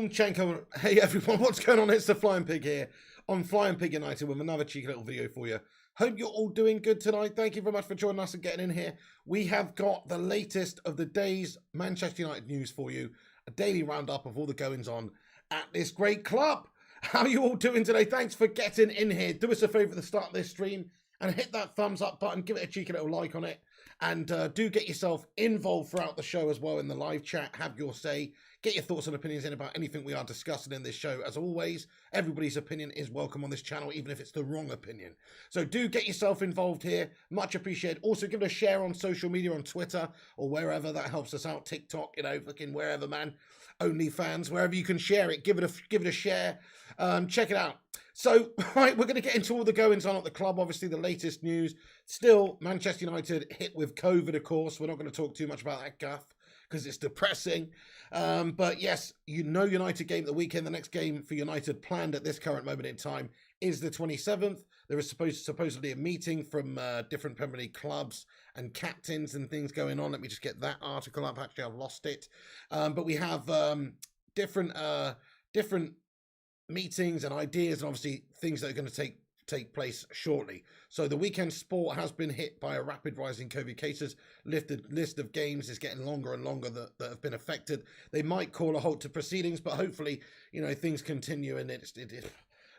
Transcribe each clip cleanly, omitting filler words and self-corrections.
Boomchenko. Hey everyone, what's going on? It's the Flying Pig here on Flying Pig United with another cheeky little video for you. Hope you're all doing good tonight. Thank you very much for joining us and getting in here. We have got the latest of the day's Manchester United news for you. A daily roundup of all the goings on at this great club. How are you all doing today? Thanks for getting in here. Do us a favour at the start of this stream and hit that thumbs up button. Give it a cheeky little like on it. And do get yourself involved throughout the show as well in the live chat. Have your say. Get your thoughts and opinions in about anything we are discussing in this show. As always, everybody's opinion is welcome on this channel, even if it's the wrong opinion. So do get yourself involved here. Much appreciated. Also, give it a share on social media, on Twitter, or wherever. That helps us out. TikTok, you know, fucking wherever, man. OnlyFans, wherever you can share it. Give it a share. Check it out. So, right, we're going to get into all the goings on at the club. Obviously, the latest news. Still, Manchester United hit with COVID, of course. We're not going to talk too much about that guff because it's depressing. But yes, you know, United game the weekend. The next game for United planned at this current moment in time is the 27th. There is supposedly a meeting from different Premier League clubs and captains and things going on. Let me just get that article up. Actually, I've lost it. But we have different meetings and ideas and obviously things that are going to take place shortly. So the weekend sport has been hit by a rapid rise in COVID cases. The list of games is getting longer and longer that have been affected. They might call a halt to proceedings, but hopefully, you know, things continue and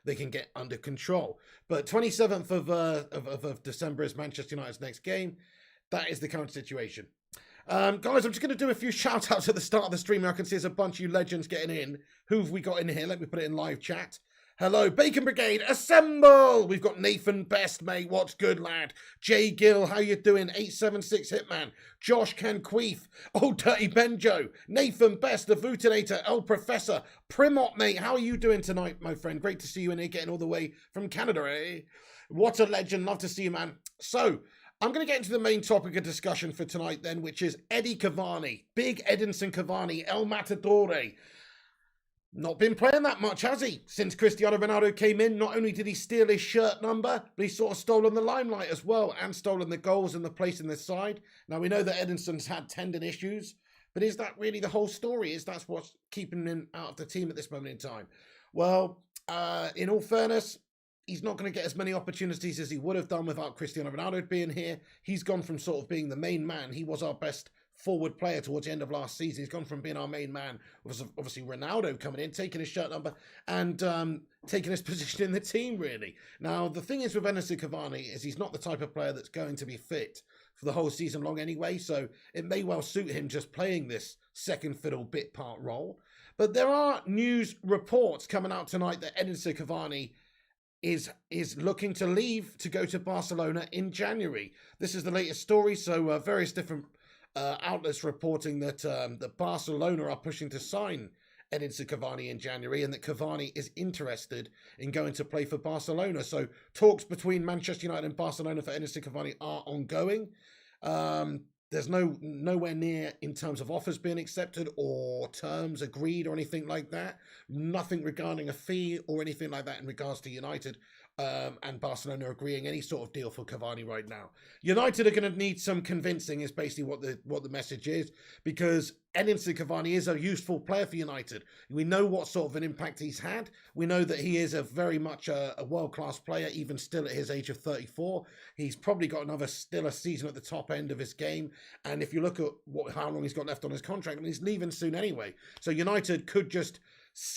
they can get under control. But 27th of December is Manchester United's next game. That is the current situation. Guys, I'm just going to do a few shout outs at the start of the stream. I can see there's a bunch of you legends getting in. Who have we got in here? Let me put it in live chat. Hello, Bacon Brigade, assemble! We've got Nathan Best, mate. What's good, lad? Jay Gill, how you doing? 876 Hitman. Josh Canqueef. Old Dirty Benjo. Nathan Best, the Vutinator. El Professor. Primot, mate. How are you doing tonight, my friend? Great to see you in here, getting all the way from Canada, eh? What a legend. Love to see you, man. So, I'm going to get into the main topic of discussion for tonight then, which is Eddie Cavani. Big Edinson Cavani, El Matadore. Not been playing that much, has he? Since Cristiano Ronaldo came in, not only did he steal his shirt number, but he's sort of stolen the limelight as well and stolen the goals and the place in the side. Now, we know that Edinson's had tendon issues, but is that really the whole story? Is that what's keeping him out of the team at this moment in time? Well, in all fairness, he's not going to get as many opportunities as he would have done without Cristiano Ronaldo being here. He's gone from sort of being the main man. He was our best forward player towards the end of last season. He's gone from being our main man, was obviously Ronaldo coming in, taking his shirt number and taking his position in the team, really. Now, the thing is with Edinson Cavani is he's not the type of player that's going to be fit for the whole season long anyway, so it may well suit him just playing this second fiddle bit part role. But there are news reports coming out tonight that Edinson Cavani is looking to leave to go to Barcelona in January. This is the latest story, so various different outlets reporting that Barcelona are pushing to sign Edinson Cavani in January and that Cavani is interested in going to play for Barcelona. So talks between Manchester United and Barcelona for Edinson Cavani are ongoing. There's nowhere near in terms of offers being accepted or terms agreed or anything like that. Nothing regarding a fee or anything like that in regards to United and Barcelona agreeing any sort of deal for Cavani right now. United are going to need some convincing is basically what the message is, because Edinson Cavani is a useful player for United. We know what sort of an impact he's had. We know that he is a very much a world-class player, even still at his age of 34. He's probably got still a season at the top end of his game. And if you look at how long he's got left on his contract, I mean, he's leaving soon anyway. So United could just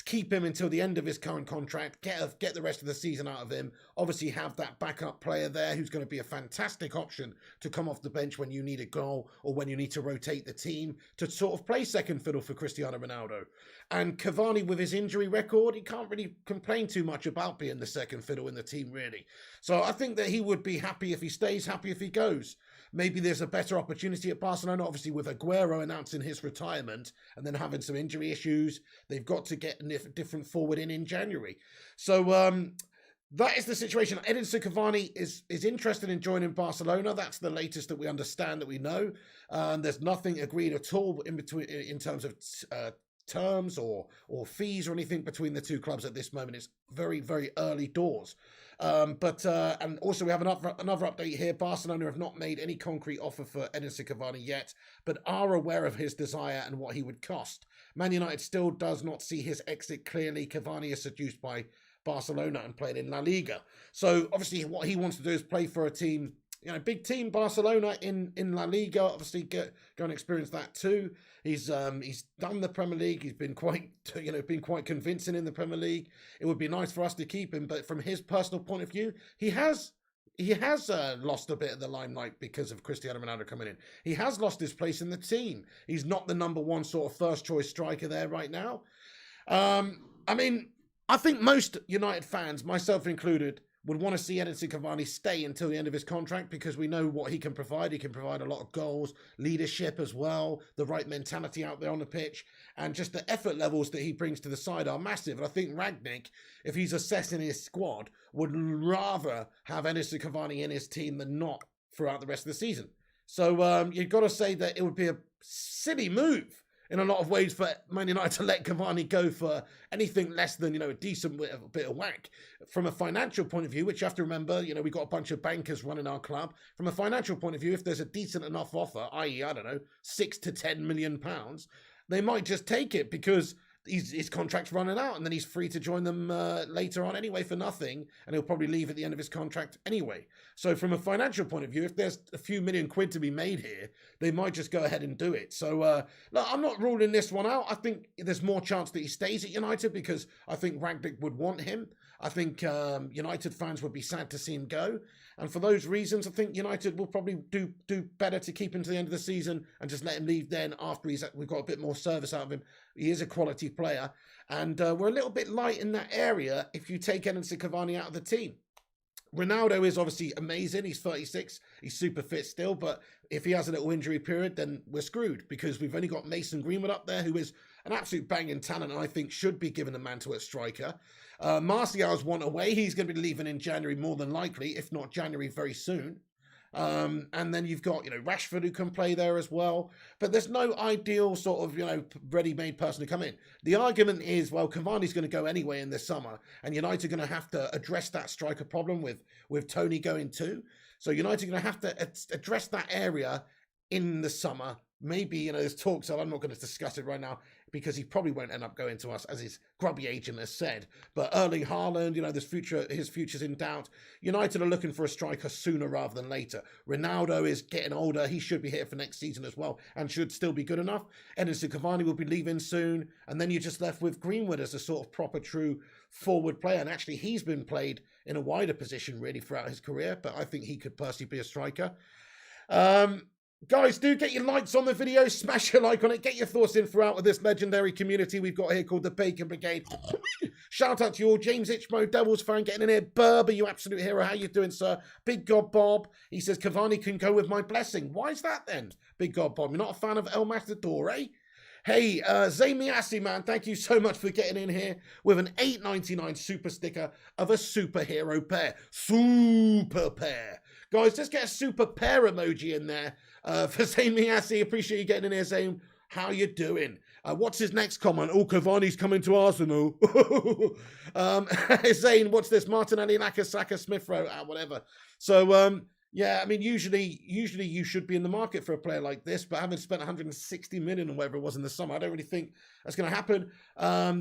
keep him until the end of his current contract, get the rest of the season out of him, obviously have that backup player there who's going to be a fantastic option to come off the bench when you need a goal or when you need to rotate the team to sort of play second fiddle for Cristiano Ronaldo. And Cavani, with his injury record, he can't really complain too much about being the second fiddle in the team, really. So I think that he would be happy if he stays, happy if he goes. Maybe there's a better opportunity at Barcelona, obviously with Aguero announcing his retirement and then having some injury issues. They've got to get a different forward in January. So that is the situation. Edinson Cavani is interested in joining Barcelona. That's the latest that we understand, that we know. There's nothing agreed at all in terms of terms or fees or anything between the two clubs at this moment. It's very, very early doors. And also we have another update here. Barcelona have not made any concrete offer for Edinson Cavani yet, but are aware of his desire and what he would cost. Man United still does not see his exit clearly. Cavani is seduced by Barcelona and playing in La Liga. So obviously what he wants to do is play for a team, big team, Barcelona in La Liga. Obviously go and experience that too. He's done the Premier League. He's been quite convincing in the Premier League. It would be nice for us to keep him, but from his personal point of view, he has lost a bit of the limelight because of Cristiano Ronaldo coming in. He has lost his place in the team. He's not the number one sort of first choice striker there right now. I think most United fans, myself included, would want to see Edinson Cavani stay until the end of his contract because we know what he can provide. He can provide a lot of goals, leadership as well, the right mentality out there on the pitch, and just the effort levels that he brings to the side are massive. And I think Rangnick, if he's assessing his squad, would rather have Edinson Cavani in his team than not throughout the rest of the season. So you've got to say that it would be a silly move in a lot of ways for Man United to let Cavani go for anything less than, a decent bit of whack. From a financial point of view, which you have to remember, we've got a bunch of bankers running our club. From a financial point of view, if there's a decent enough offer, i.e., I don't know, £6 to £10 million, they might just take it because his contract's running out and then he's free to join them later on anyway for nothing, and he'll probably leave at the end of his contract anyway. So from a financial point of view, if there's a few million quid to be made here, they might just go ahead and do it. So look, I'm not ruling this one out. I think there's more chance that he stays at United because I think Rangnick would want him. I think United fans would be sad to see him go. And for those reasons, I think United will probably do better to keep him to the end of the season and just let him leave then after we've got a bit more service out of him. He is a quality player. And we're a little bit light in that area if you take Edinson Cavani out of the team. Ronaldo is obviously amazing. He's 36. He's super fit still. But if he has a little injury period, then we're screwed because we've only got Mason Greenwood up there, who is an absolute banging talent and I think should be given the mantle at striker. Martial's one away. He's going to be leaving in January more than likely, if not January very soon. And then you've got, Rashford who can play there as well. But there's no ideal sort of, ready-made person to come in. The argument is, well, Cavani's going to go anyway in the summer, and United are going to have to address that striker problem with Tony going too. So United are going to have to address that area in the summer. Maybe, there's talks, so I'm not going to discuss it right now because he probably won't end up going to us, as his grubby agent has said. But Erling Haaland, his future's in doubt. United are looking for a striker sooner rather than later. Ronaldo is getting older. He should be here for next season as well and should still be good enough. Edinson Cavani will be leaving soon. And then you're just left with Greenwood as a sort of proper, true forward player. And actually, he's been played in a wider position really throughout his career. But I think he could personally be a striker. Guys, do get your likes on the video, smash your like on it, get your thoughts in throughout with this legendary community we've got here called the Bacon Brigade. Shout out to you all. James Itchmo, Devils fan, getting in here. Berber, you absolute hero. How you doing, sir? Big God Bob. He says, Cavani can go with my blessing. Why is that then, Big God Bob? You're not a fan of El Matador, eh? Hey, Zamiasi, man, thank you so much for getting in here with an $8.99 super sticker of a superhero pair. Super pair. Guys, let's get a super pair emoji in there for Zamiasi. Appreciate you getting in here, Zame. How you doing? What's his next comment? Oh, Cavani's coming to Arsenal. Zane, what's this? Martinelli, Laka, Saka, Smith Rowe, whatever. So, yeah, I mean, usually you should be in the market for a player like this, but having spent 160 million or whatever it was in the summer, I don't really think that's going to happen.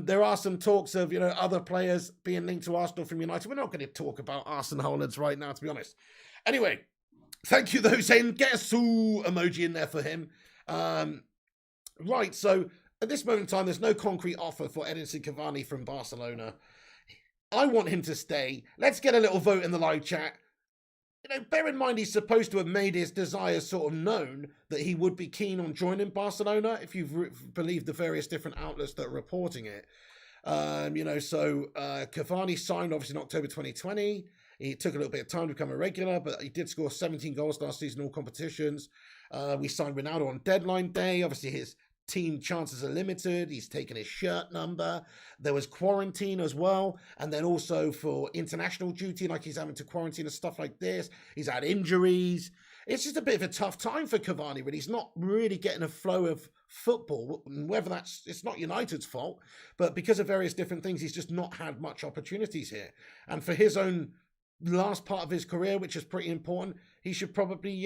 There are some talks of, other players being linked to Arsenal from United. We're not going to talk about Arsenal Haalands right now, to be honest. Anyway, thank you, though, Zane. Get a Sue emoji in there for him. Right, so at this moment in time, there's no concrete offer for Edinson Cavani from Barcelona. I want him to stay. Let's get a little vote in the live chat. Bear in mind he's supposed to have made his desires sort of known that he would be keen on joining Barcelona, if you've believed the various different outlets that are reporting it. Cavani signed obviously in October 2020. He took a little bit of time to become a regular, but he did score 17 goals last season in all competitions. We signed Ronaldo on deadline day. Obviously, his team chances are limited. He's taken his shirt number. There was quarantine as well. And then also for international duty, like he's having to quarantine and stuff like this. He's had injuries. It's just a bit of a tough time for Cavani, but he's not really getting a flow of football. Whether it's not United's fault, but because of various different things, he's just not had much opportunities here. And for his own last part of his career, which is pretty important, he should probably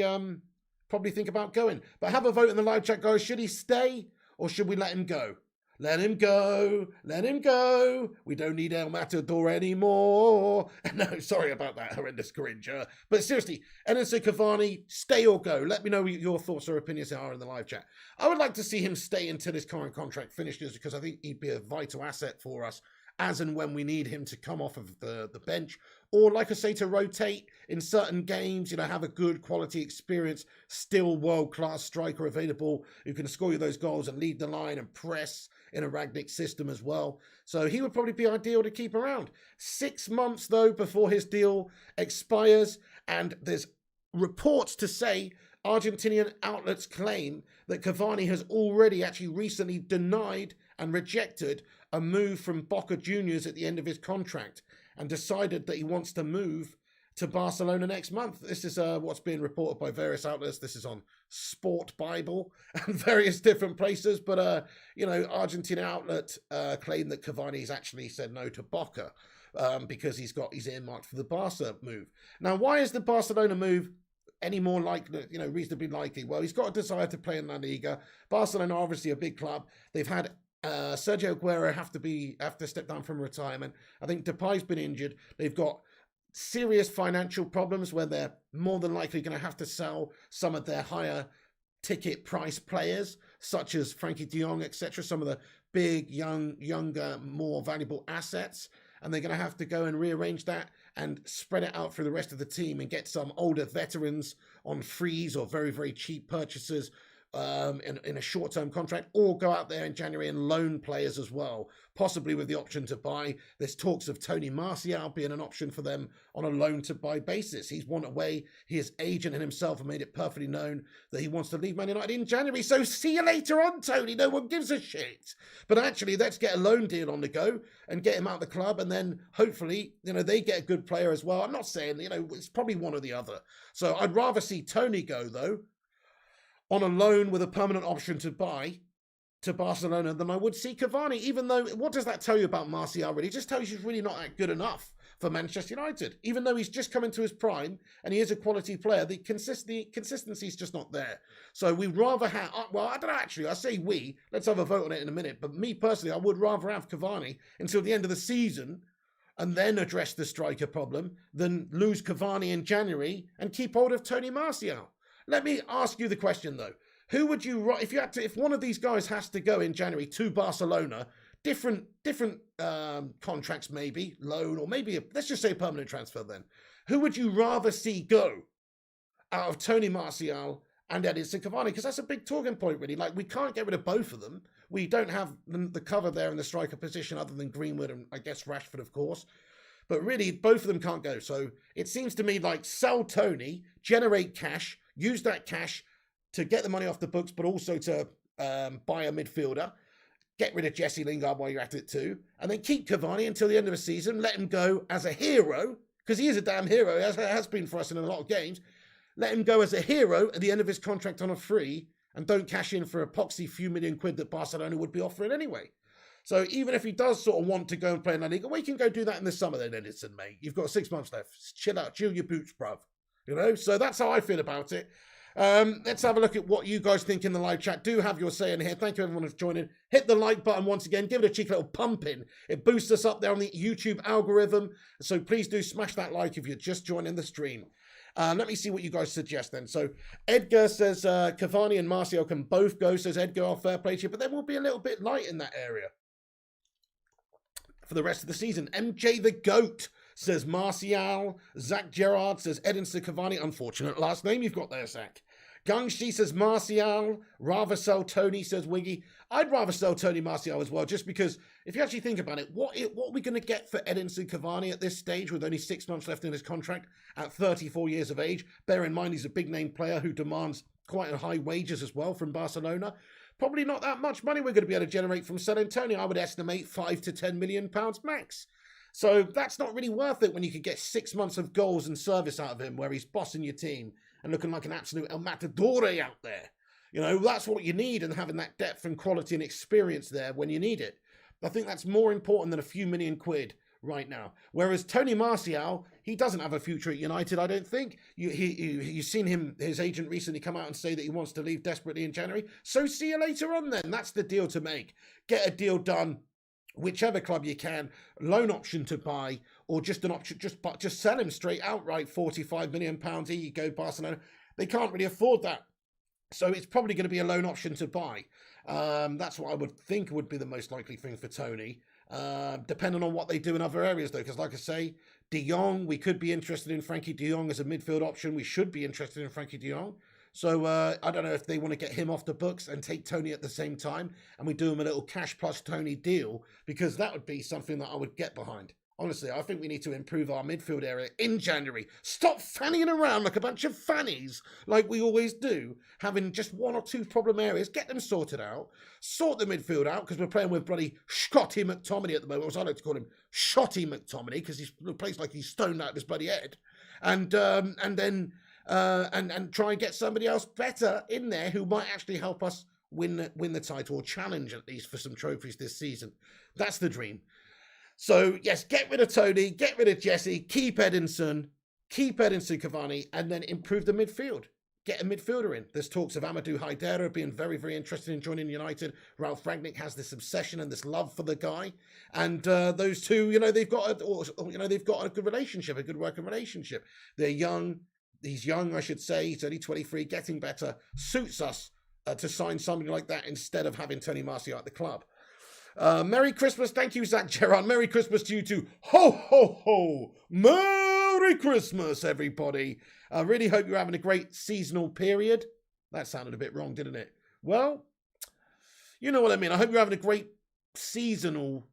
think about going. But have a vote in the live chat, guys. Should he stay or should we let him go? Let him go. Let him go. We don't need El Matador anymore. No, sorry about that horrendous cringe. But seriously, Edinson Cavani, stay or go. Let me know what your thoughts or opinions are in the live chat. I would like to see him stay until his current contract finishes because I think he'd be a vital asset for us as and when we need him to come off of the bench. Or, like I say, to rotate in certain games, have a good quality experience, still world-class striker available who can score you those goals and lead the line and press in a Rangnick system as well. So he would probably be ideal to keep around. 6 months, though, before his deal expires, and there's reports to say Argentinian outlets claim that Cavani has already actually recently denied and rejected a move from Boca Juniors at the end of his contract and decided that he wants to move to Barcelona next month. This is what's being reported by various outlets. This is on Sport Bible and various different places. But, Argentine outlet claim that Cavani's actually said no to Boca because he's earmarked for the Barca move. Now, why is the Barcelona move any more likely, reasonably likely? Well, he's got a desire to play in La Liga. Barcelona are obviously a big club. They've had Sergio Aguero have to step down from retirement. I think Depay's been injured. They've got serious financial problems where they're more than likely going to have to sell some of their higher ticket price players, such as Frankie de Jong, etc. Some of the big, younger, more valuable assets. And they're going to have to go and rearrange that and spread it out through the rest of the team and get some older veterans on frees or very, very cheap purchases in a short-term contract, or go out there in January and loan players as well, possibly with the option to buy. There's talks of Tony Martial being an option for them on a loan-to-buy basis. He's won away. His agent and himself have made it perfectly known that he wants to leave Man United in January. So see you later on, Tony. No one gives a shit. But actually, let's get a loan deal on the go and get him out of the club, and then hopefully, they get a good player as well. I'm not saying, it's probably one or the other. So I'd rather see Tony go, though, on a loan with a permanent option to buy to Barcelona than I would see Cavani, even though, what does that tell you about Martial really? It just tells you he's really not that good enough for Manchester United. Even though he's just come into his prime and he is a quality player, the consistency is just not there. So we'd rather have, well, I don't know, actually, I say we, let's have a vote on it in a minute, but me personally, I would rather have Cavani until the end of the season and then address the striker problem than lose Cavani in January and keep hold of Tony Martial. Let me ask you the question, though. Who would you, if one of these guys has to go in January to Barcelona, different contracts maybe, loan, or maybe, let's just say permanent transfer then. Who would you rather see go out of Tony Martial and Edinson Cavani? Because that's a big talking point, really. Like, we can't get rid of both of them. We don't have the cover there in the striker position other than Greenwood and, I guess, Rashford, of course. But really, both of them can't go. So it seems to me like sell Tony, generate cash, use that cash to get the money off the books, but also to buy a midfielder, get rid of Jesse Lingard while you're at it too, and then keep Cavani until the end of the season, let him go as a hero, because he is a damn hero, as has been for us in a lot of games. Let him go as a hero at the end of his contract on a free, and don't cash in for a poxy few million quid that Barcelona would be offering anyway. So even if he does sort of want to go and play in La Liga, we can go do that in the summer then, Edinson, mate. You've got 6 months left. Chill out, chill your boots, bruv. So that's how I feel about it. Let's have a look at what you guys think in the live chat. Do have your say in here. Thank you everyone for joining. Hit the like button once again. Give it a cheeky little pump in. It boosts us up there on the YouTube algorithm. So please do smash that like if you're just joining the stream. Let me see what you guys suggest then. So Edgar says Cavani and Martial can both go, says Edgar. I'll fair play to you, but there will be a little bit light in that area for the rest of the season. MJ the GOAT says Martial. Zach Gerrard says Edinson Cavani. Unfortunate last name you've got there, Zach. Gungshi says Martial. Rather sell Tony, says Wiggy. I'd rather sell Tony Martial as well, just because if you actually think about it, what are we going to get for Edinson Cavani at this stage with only 6 months left in his contract at 34 years of age? Bear in mind he's a big-name player who demands quite a high wages as well from Barcelona. Probably not that much money we're going to be able to generate from selling Tony. I would estimate £5 to £10 million max. So that's not really worth it when you could get 6 months of goals and service out of him where he's bossing your team and looking like an absolute El Matador out there. You know, that's what you need, and having that depth and quality and experience there when you need it. I think that's more important than a few million quid right now. Whereas Tony Martial, he doesn't have a future at United, I don't think. You've seen his agent recently come out and say that he wants to leave desperately in January. So see you later on then. That's the deal to make. Get a deal done, whichever club you can, loan option to buy, or just an option, just sell him straight outright, £45 million. Here you go, Barcelona. They can't really afford that. So it's probably going to be a loan option to buy. That's what I would think would be the most likely thing for Tony. Depending on what they do in other areas, though, because like I say, De Jong, we could be interested in Frankie De Jong as a midfield option. We should be interested in Frankie De Jong. So I don't know if they want to get him off the books and take Tony at the same time, and we do him a little cash plus Tony deal, because that would be something that I would get behind. Honestly, I think we need to improve our midfield area in January. Stop fannying around like a bunch of fannies, like we always do, having just one or two problem areas. Get them sorted out. Sort the midfield out, because we're playing with bloody Scotty McTominay at the moment, as I like to call him, Shotty McTominay, because he's plays like he's stoned out of his bloody head. And then try and get somebody else better in there who might actually help us win the title, or challenge at least for some trophies this season. That's the dream. So, yes, get rid of Tony, get rid of Jesse, keep Edinson Cavani, and then improve the midfield. Get a midfielder in. There's talks of Amadou Haidara being very, very interested in joining United. Ralph Rangnick has this obsession and this love for the guy. And those two, they've got a good relationship, a good working relationship. They're young. He's young, I should say. He's only 23, getting better. Suits us to sign somebody like that instead of having Tony Martial at the club. Merry Christmas. Thank you, Zach Gerard. Merry Christmas to you too. Ho, ho, ho. Merry Christmas, everybody. I really hope you're having a great seasonal period. That sounded a bit wrong, didn't it? Well, you know what I mean. I hope you're having a great seasonal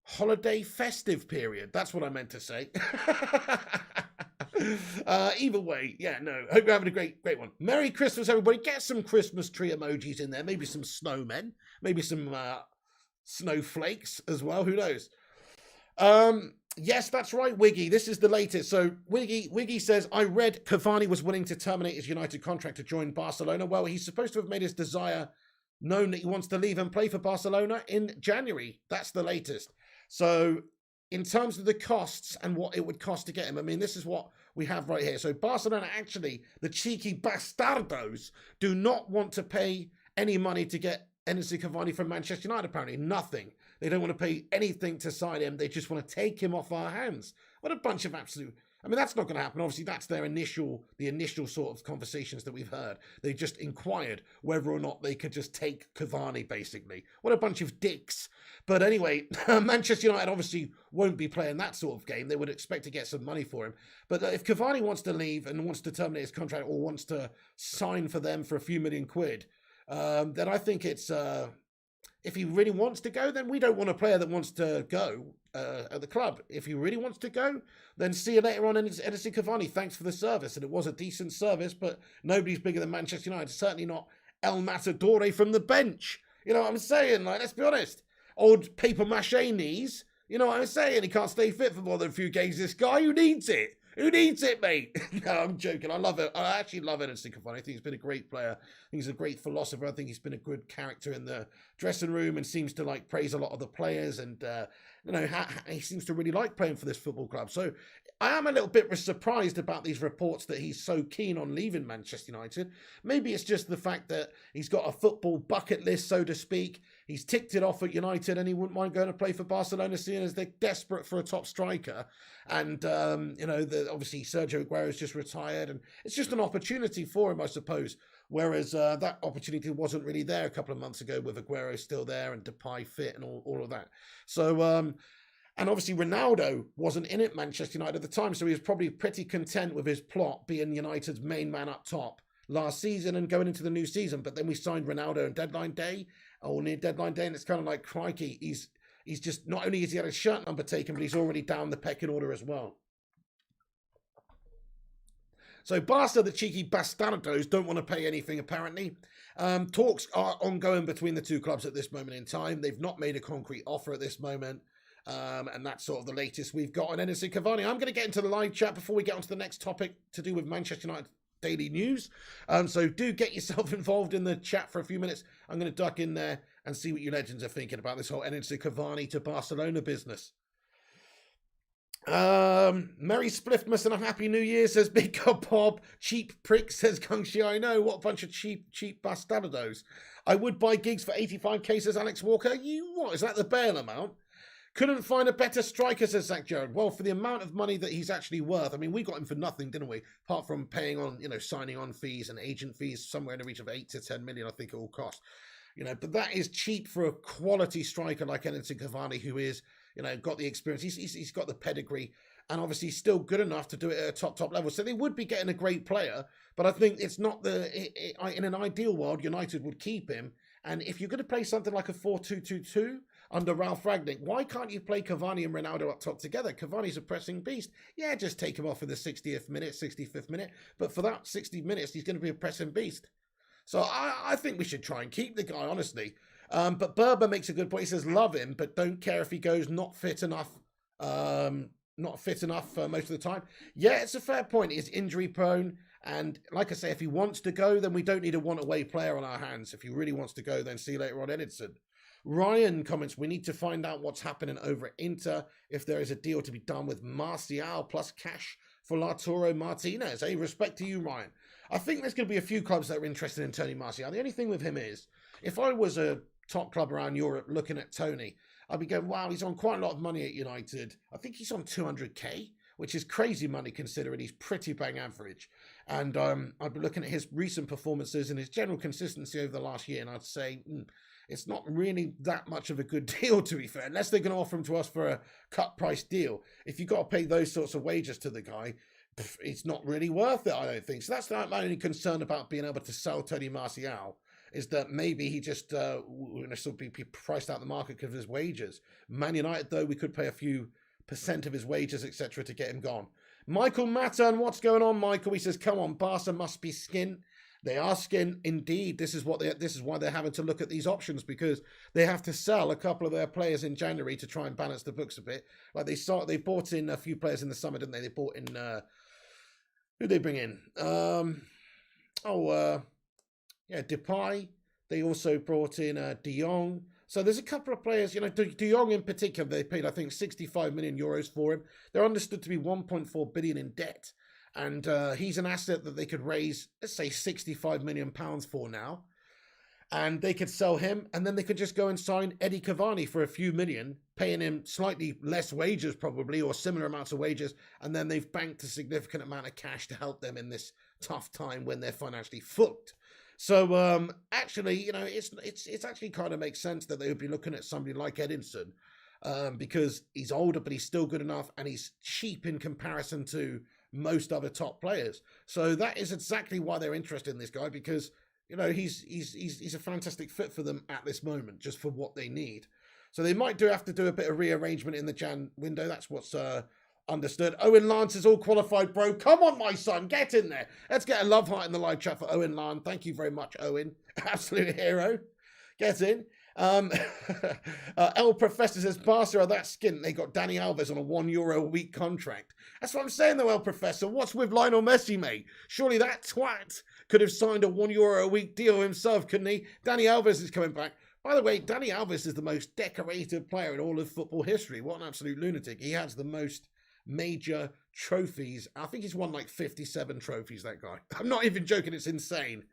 holiday festive period. That's what I meant to say. Either way, yeah, no. Hope you're having a great one. Merry Christmas, everybody. Get some Christmas tree emojis in there. Maybe some snowmen. Maybe some snowflakes as well. Who knows? Yes, that's right, Wiggy. This is the latest. So Wiggy says, I read Cavani was willing to terminate his United contract to join Barcelona. Well, he's supposed to have made his desire known that he wants to leave and play for Barcelona in January. That's the latest. So in terms of the costs and what it would cost to get him, I mean, this is what we have right here. So Barcelona, actually, the cheeky bastardos, do not want to pay any money to get Edinson Cavani from Manchester United, apparently. Nothing. They don't want to pay anything to sign him. They just want to take him off our hands. What a bunch of absolute... I mean, that's not going to happen. Obviously, that's the initial sort of conversations that we've heard. They just inquired whether or not they could just take Cavani, basically. What a bunch of dicks. But anyway, Manchester United obviously won't be playing that sort of game. They would expect to get some money for him. But if Cavani wants to leave and wants to terminate his contract, or wants to sign for them for a few million quid, then I think it's... if he really wants to go, then we don't want a player that wants to go at the club. If he really wants to go, then see you later on, Edinson Cavani. Thanks for the service. And it was a decent service, but nobody's bigger than Manchester United. Certainly not El Matadore from the bench. You know what I'm saying? Like, let's be honest. Old paper mache knees. You know what I'm saying? He can't stay fit for more than a few games, this guy. Who needs it? Who needs it, mate? No, I'm joking. I love it. I actually love Edinson Cavani. I think he's been a great player. I think he's a great philosopher. I think he's been a good character in the dressing room, and seems to like praise a lot of the players. And he seems to really like playing for this football club. So I am a little bit surprised about these reports that he's so keen on leaving Manchester United. Maybe it's just the fact that he's got a football bucket list, so to speak. He's ticked it off at United, and he wouldn't mind going to play for Barcelona, seeing as they're desperate for a top striker. And, obviously Sergio Aguero's just retired, and it's just an opportunity for him, I suppose. Whereas that opportunity wasn't really there a couple of months ago, with Aguero still there and Depay fit and all of that. So, and obviously Ronaldo wasn't in at Manchester United at the time, so he was probably pretty content with his plot being United's main man up top last season and going into the new season. But then we signed Ronaldo on deadline day, or near deadline day, and it's kind of like, crikey, he's just, not only has he had his shirt number taken, but he's already down the pecking order as well. So Barca, the cheeky bastardos, don't want to pay anything, apparently. Talks are ongoing between the two clubs at this moment in time. They've not made a concrete offer at this moment. And that's sort of the latest we've got on Edinson Cavani. I'm going to get into the live chat before we get on to the next topic to do with Manchester United daily news. So do get yourself involved in the chat for a few minutes. I'm going to duck in there and see what you legends are thinking about this whole Edinson Cavani to Barcelona business. Merry Spliffmas and a Happy New Year, says Big God Bob. Cheap prick, says Kungshi. I know, what a bunch of cheap bastardos. I would buy gigs for 85k, says Alex Walker. You what? Is that the bail amount? Couldn't find a better striker, says Zach Jared. Well, for the amount of money that he's actually worth, I mean, we got him for nothing, didn't we? Apart from paying on, signing on fees and agent fees, somewhere in the region of 8 to 10 million, I think it will cost. But that is cheap for a quality striker like Edinson Cavani, who is, got the experience. He's got the pedigree, and obviously still good enough to do it at a top level. So they would be getting a great player, but I think it's not in an ideal world, United would keep him. And if you're going to play something like a 4-2-2-2 under Ralph Rangnick, why can't you play Cavani and Ronaldo up top together? Cavani's a pressing beast. Yeah, just take him off in the 60th minute, 65th minute. But for that 60 minutes, he's going to be a pressing beast. So I think we should try and keep the guy, honestly. But Berber makes a good point. He says, love him, but don't care if he goes not fit enough most of the time. Yeah, it's a fair point. He's injury prone. And like I say, if he wants to go, then we don't need a one-away player on our hands. If he really wants to go, then see you later on, Edinson. Ryan comments, we need to find out what's happening over at Inter, if there is a deal to be done with Martial plus cash for Lautaro Martinez. Hey, respect to you, Ryan. I think there's going to be a few clubs that are interested in Tony Martial. The only thing with him is, if I was a top club around Europe looking at Tony, I'd be going, wow, he's on quite a lot of money at United. I think he's on 200k, which is crazy money considering he's pretty bang average. And I'd be looking at his recent performances and his general consistency over the last year, and I'd say it's not really that much of a good deal, to be fair, unless they're going to offer him to us for a cut price deal. If you've got to pay those sorts of wages to the guy, it's not really worth it, I don't think. So that's my only concern about being able to sell Tony Martial, is that maybe he just will sort of be priced out of the market because of his wages. Man United, though, we could pay a few % of his wages, etc., to get him gone. Michael Mattern, what's going on, Michael? He says, come on, Barca must be skint. They are skint indeed. This is why they're having to look at these options, because they have to sell a couple of their players in January to try and balance the books a bit. Like they bought in a few players in the summer, didn't they? They bought in who did they bring in? Depay. They also brought in De Jong. So there's a couple of players, De Jong in particular, they paid, I think, 65 million euros for him. They're understood to be 1.4 billion in debt. And he's an asset that they could raise, let's say, 65 million pounds for now. And they could sell him, and then they could just go and sign Eddie Cavani for a few million, paying him slightly less wages probably, or similar amounts of wages. And then they've banked a significant amount of cash to help them in this tough time when they're financially fucked. So actually, it's actually kind of makes sense that they would be looking at somebody like Edinson, because he's older, but he's still good enough, and he's cheap in comparison to most other top players. So that is exactly why they're interested in this guy, because he's a fantastic fit for them at this moment, just for what they need. So they might have to do a bit of rearrangement in the Jan window. That's what's understood. Owen Lance is all qualified, bro. Come on, my son, get in there. Let's get a love heart in the live chat for Owen Lance. Thank you very much, Owen. Absolute hero. Get in. El Professor says, Barca are that skint. They got Dani Alves on a €1 a week contract. That's what I'm saying, though, El Professor. What's with Lionel Messi, mate? Surely that twat could have signed a €1 a week deal himself, couldn't he? Dani Alves is coming back. By the way, Dani Alves is the most decorated player in all of football history. What an absolute lunatic. He has the most major trophies. I think he's won like 57 trophies, that guy. I'm not even joking. It's insane.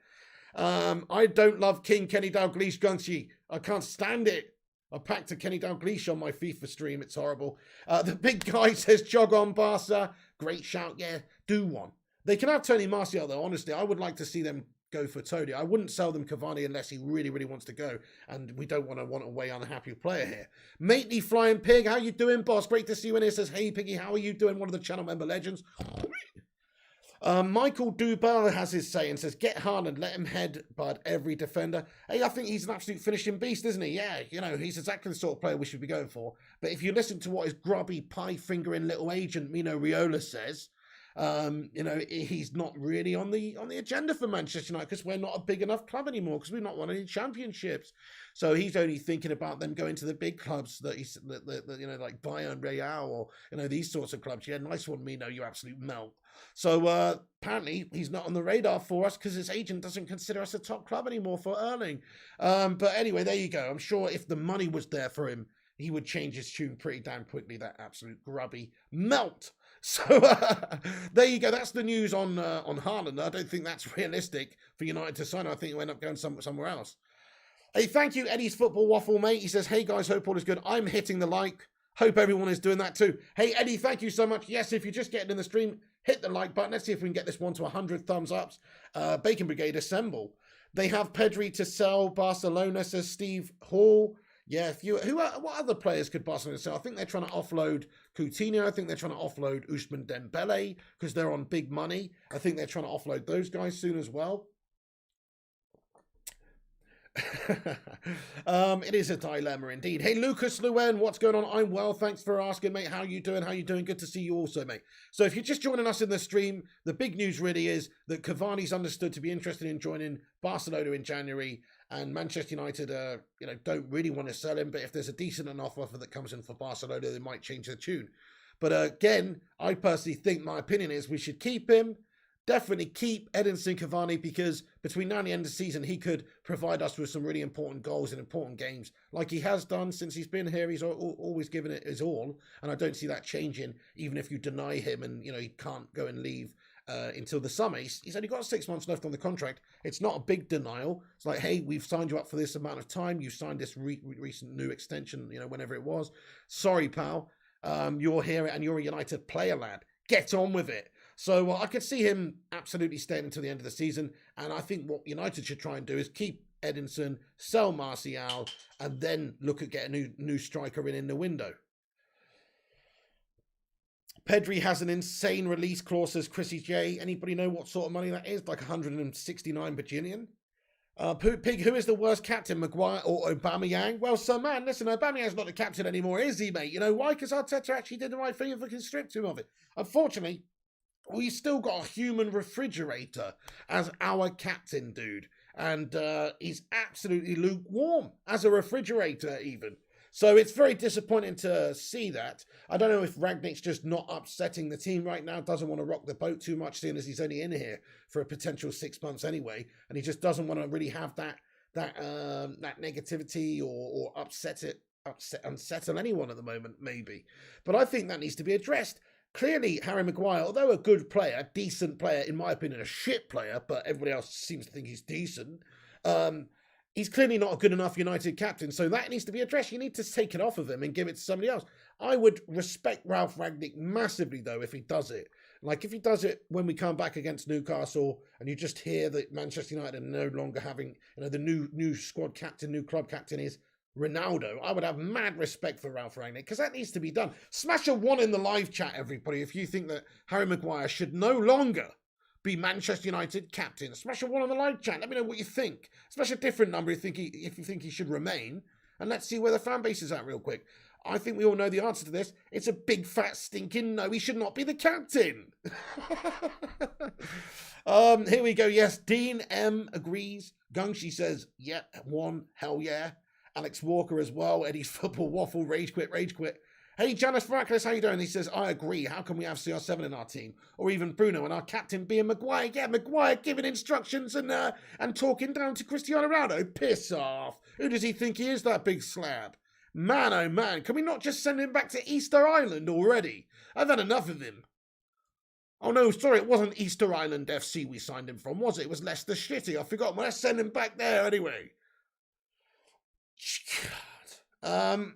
I don't love King Kenny Dalglish Gunshi. I can't stand it. I packed a Kenny Dalglish on my FIFA stream. It's horrible. The big guy says, jog on, Barca. Great shout. Yeah, do one. They can have Tony Martial, though. Honestly, I would like to see them go for Tony. I wouldn't sell them Cavani unless he really, really wants to go. And we don't want a way unhappy player here. Matey Flying Pig, how you doing, boss? Great to see you in here. Says, hey, Piggy, how are you doing? One of the channel member legends. Michael Dubel has his say and says, get Haaland, let him headbutt every defender. Hey, I think he's an absolute finishing beast, isn't he? Yeah, he's exactly the sort of player we should be going for. But if you listen to what his grubby, pie-fingering little agent, Mino Raiola, says, He's not really on the agenda for Manchester United because we're not a big enough club anymore because we've not won any championships. So he's only thinking about them going to the big clubs like Bayern, Real, or these sorts of clubs. Yeah, nice one, Mino, you absolute melt. So apparently he's not on the radar for us because his agent doesn't consider us a top club anymore for Erling. But anyway, there you go. I'm sure if the money was there for him, he would change his tune pretty damn quickly, that absolute grubby melt. So there you go. That's the news on Haaland. I don't think that's realistic for United to sign. I think he'll end up going somewhere else. Hey, thank you, Eddie's Football Waffle, mate. He says, hey, guys, hope all is good. I'm hitting the like. Hope everyone is doing that too. Hey, Eddie, thank you so much. Yes, if you're just getting in the stream, hit the like button. Let's see if we can get this one to 100 thumbs ups. Bacon Brigade, assemble. They have Pedri to sell. Barcelona, says Steve Hall. Yeah, what other players could Barcelona sell? I think they're trying to offload Coutinho. I think they're trying to offload Ousmane Dembele because they're on big money. I think they're trying to offload those guys soon as well. It is a dilemma indeed. Hey, Lucas Luen, what's going on? I'm well, thanks for asking, mate. How you doing? Good to see you also, mate. So if you're just joining us in the stream, the big news really is that Cavani's understood to be interested in joining Barcelona in January, and Manchester United don't really want to sell him, but if there's a decent enough offer that comes in for Barcelona, they might change their tune. But again, I personally think, my opinion is we should keep him. Definitely keep Edinson Cavani, because between now and the end of the season, he could provide us with some really important goals in important games, like he has done since he's been here. He's always given it his all, and I don't see that changing, even if you deny him and he can't go and leave until the summer. He's only got 6 months left on the contract. It's not a big denial. It's like, hey, we've signed you up for this amount of time. You signed this recent new extension, whenever it was. Sorry, pal. You're here and you're a United player, lad. Get on with it. So I could see him absolutely staying until the end of the season. And I think what United should try and do is keep Edinson, sell Martial, and then look at getting a new striker in the window. Pedri has an insane release clause, says Chrissy J. Anybody know what sort of money that is? Like 169 bajillion? Pig, who is the worst captain, Maguire or Aubameyang? Well, so man, listen, Aubameyang's not the captain anymore, is he, mate? You know why? Because Arteta actually did the right thing and fucking stripped him of it. Unfortunately, we still got a human refrigerator as our captain, dude. And he's absolutely lukewarm as a refrigerator, even. So it's very disappointing to see that. I don't know if Rangnick's just not upsetting the team right now, doesn't want to rock the boat too much, seeing as he's only in here for a potential 6 months anyway, and he just doesn't want to really have that negativity or unsettle anyone at the moment, maybe. But I think that needs to be addressed. Clearly, Harry Maguire, although a good player, decent player, in my opinion, a shit player, but everybody else seems to think he's decent, he's clearly not a good enough United captain, so that needs to be addressed. You need to take it off of him and give it to somebody else. I would respect Ralph Rangnick massively, though, if he does it. Like, if he does it when we come back against Newcastle, and you just hear that Manchester United are no longer having, the new squad captain, new club captain is Ronaldo, I would have mad respect for Ralph Rangnick, because that needs to be done. Smash a 1 in the live chat, everybody, if you think that Harry Maguire should no longer be Manchester United captain. Smash a 1 on the live chat. Let me know what you think. Smash a different number if you think he should remain. And let's see where the fan base is at real quick. I think we all know the answer to this. It's a big fat stinking no. He should not be the captain. Here we go. Yes, Dean M agrees. Gungshi says, yeah, 1, hell yeah. Alex Walker as well. Eddie's Football Waffle, rage quit. Hey, Janice Miraculous, how you doing? He says, I agree. How can we have CR7 in our team? Or even Bruno and our captain being Maguire? Yeah, Maguire giving instructions and talking down to Cristiano Ronaldo. Piss off. Who does he think he is, that big slab? Man, oh man, can we not just send him back to Easter Island already? I've had enough of him. Oh no, sorry, it wasn't Easter Island FC we signed him from, was it? It was Leicester City. I forgot. Well, let's send him back there anyway. God.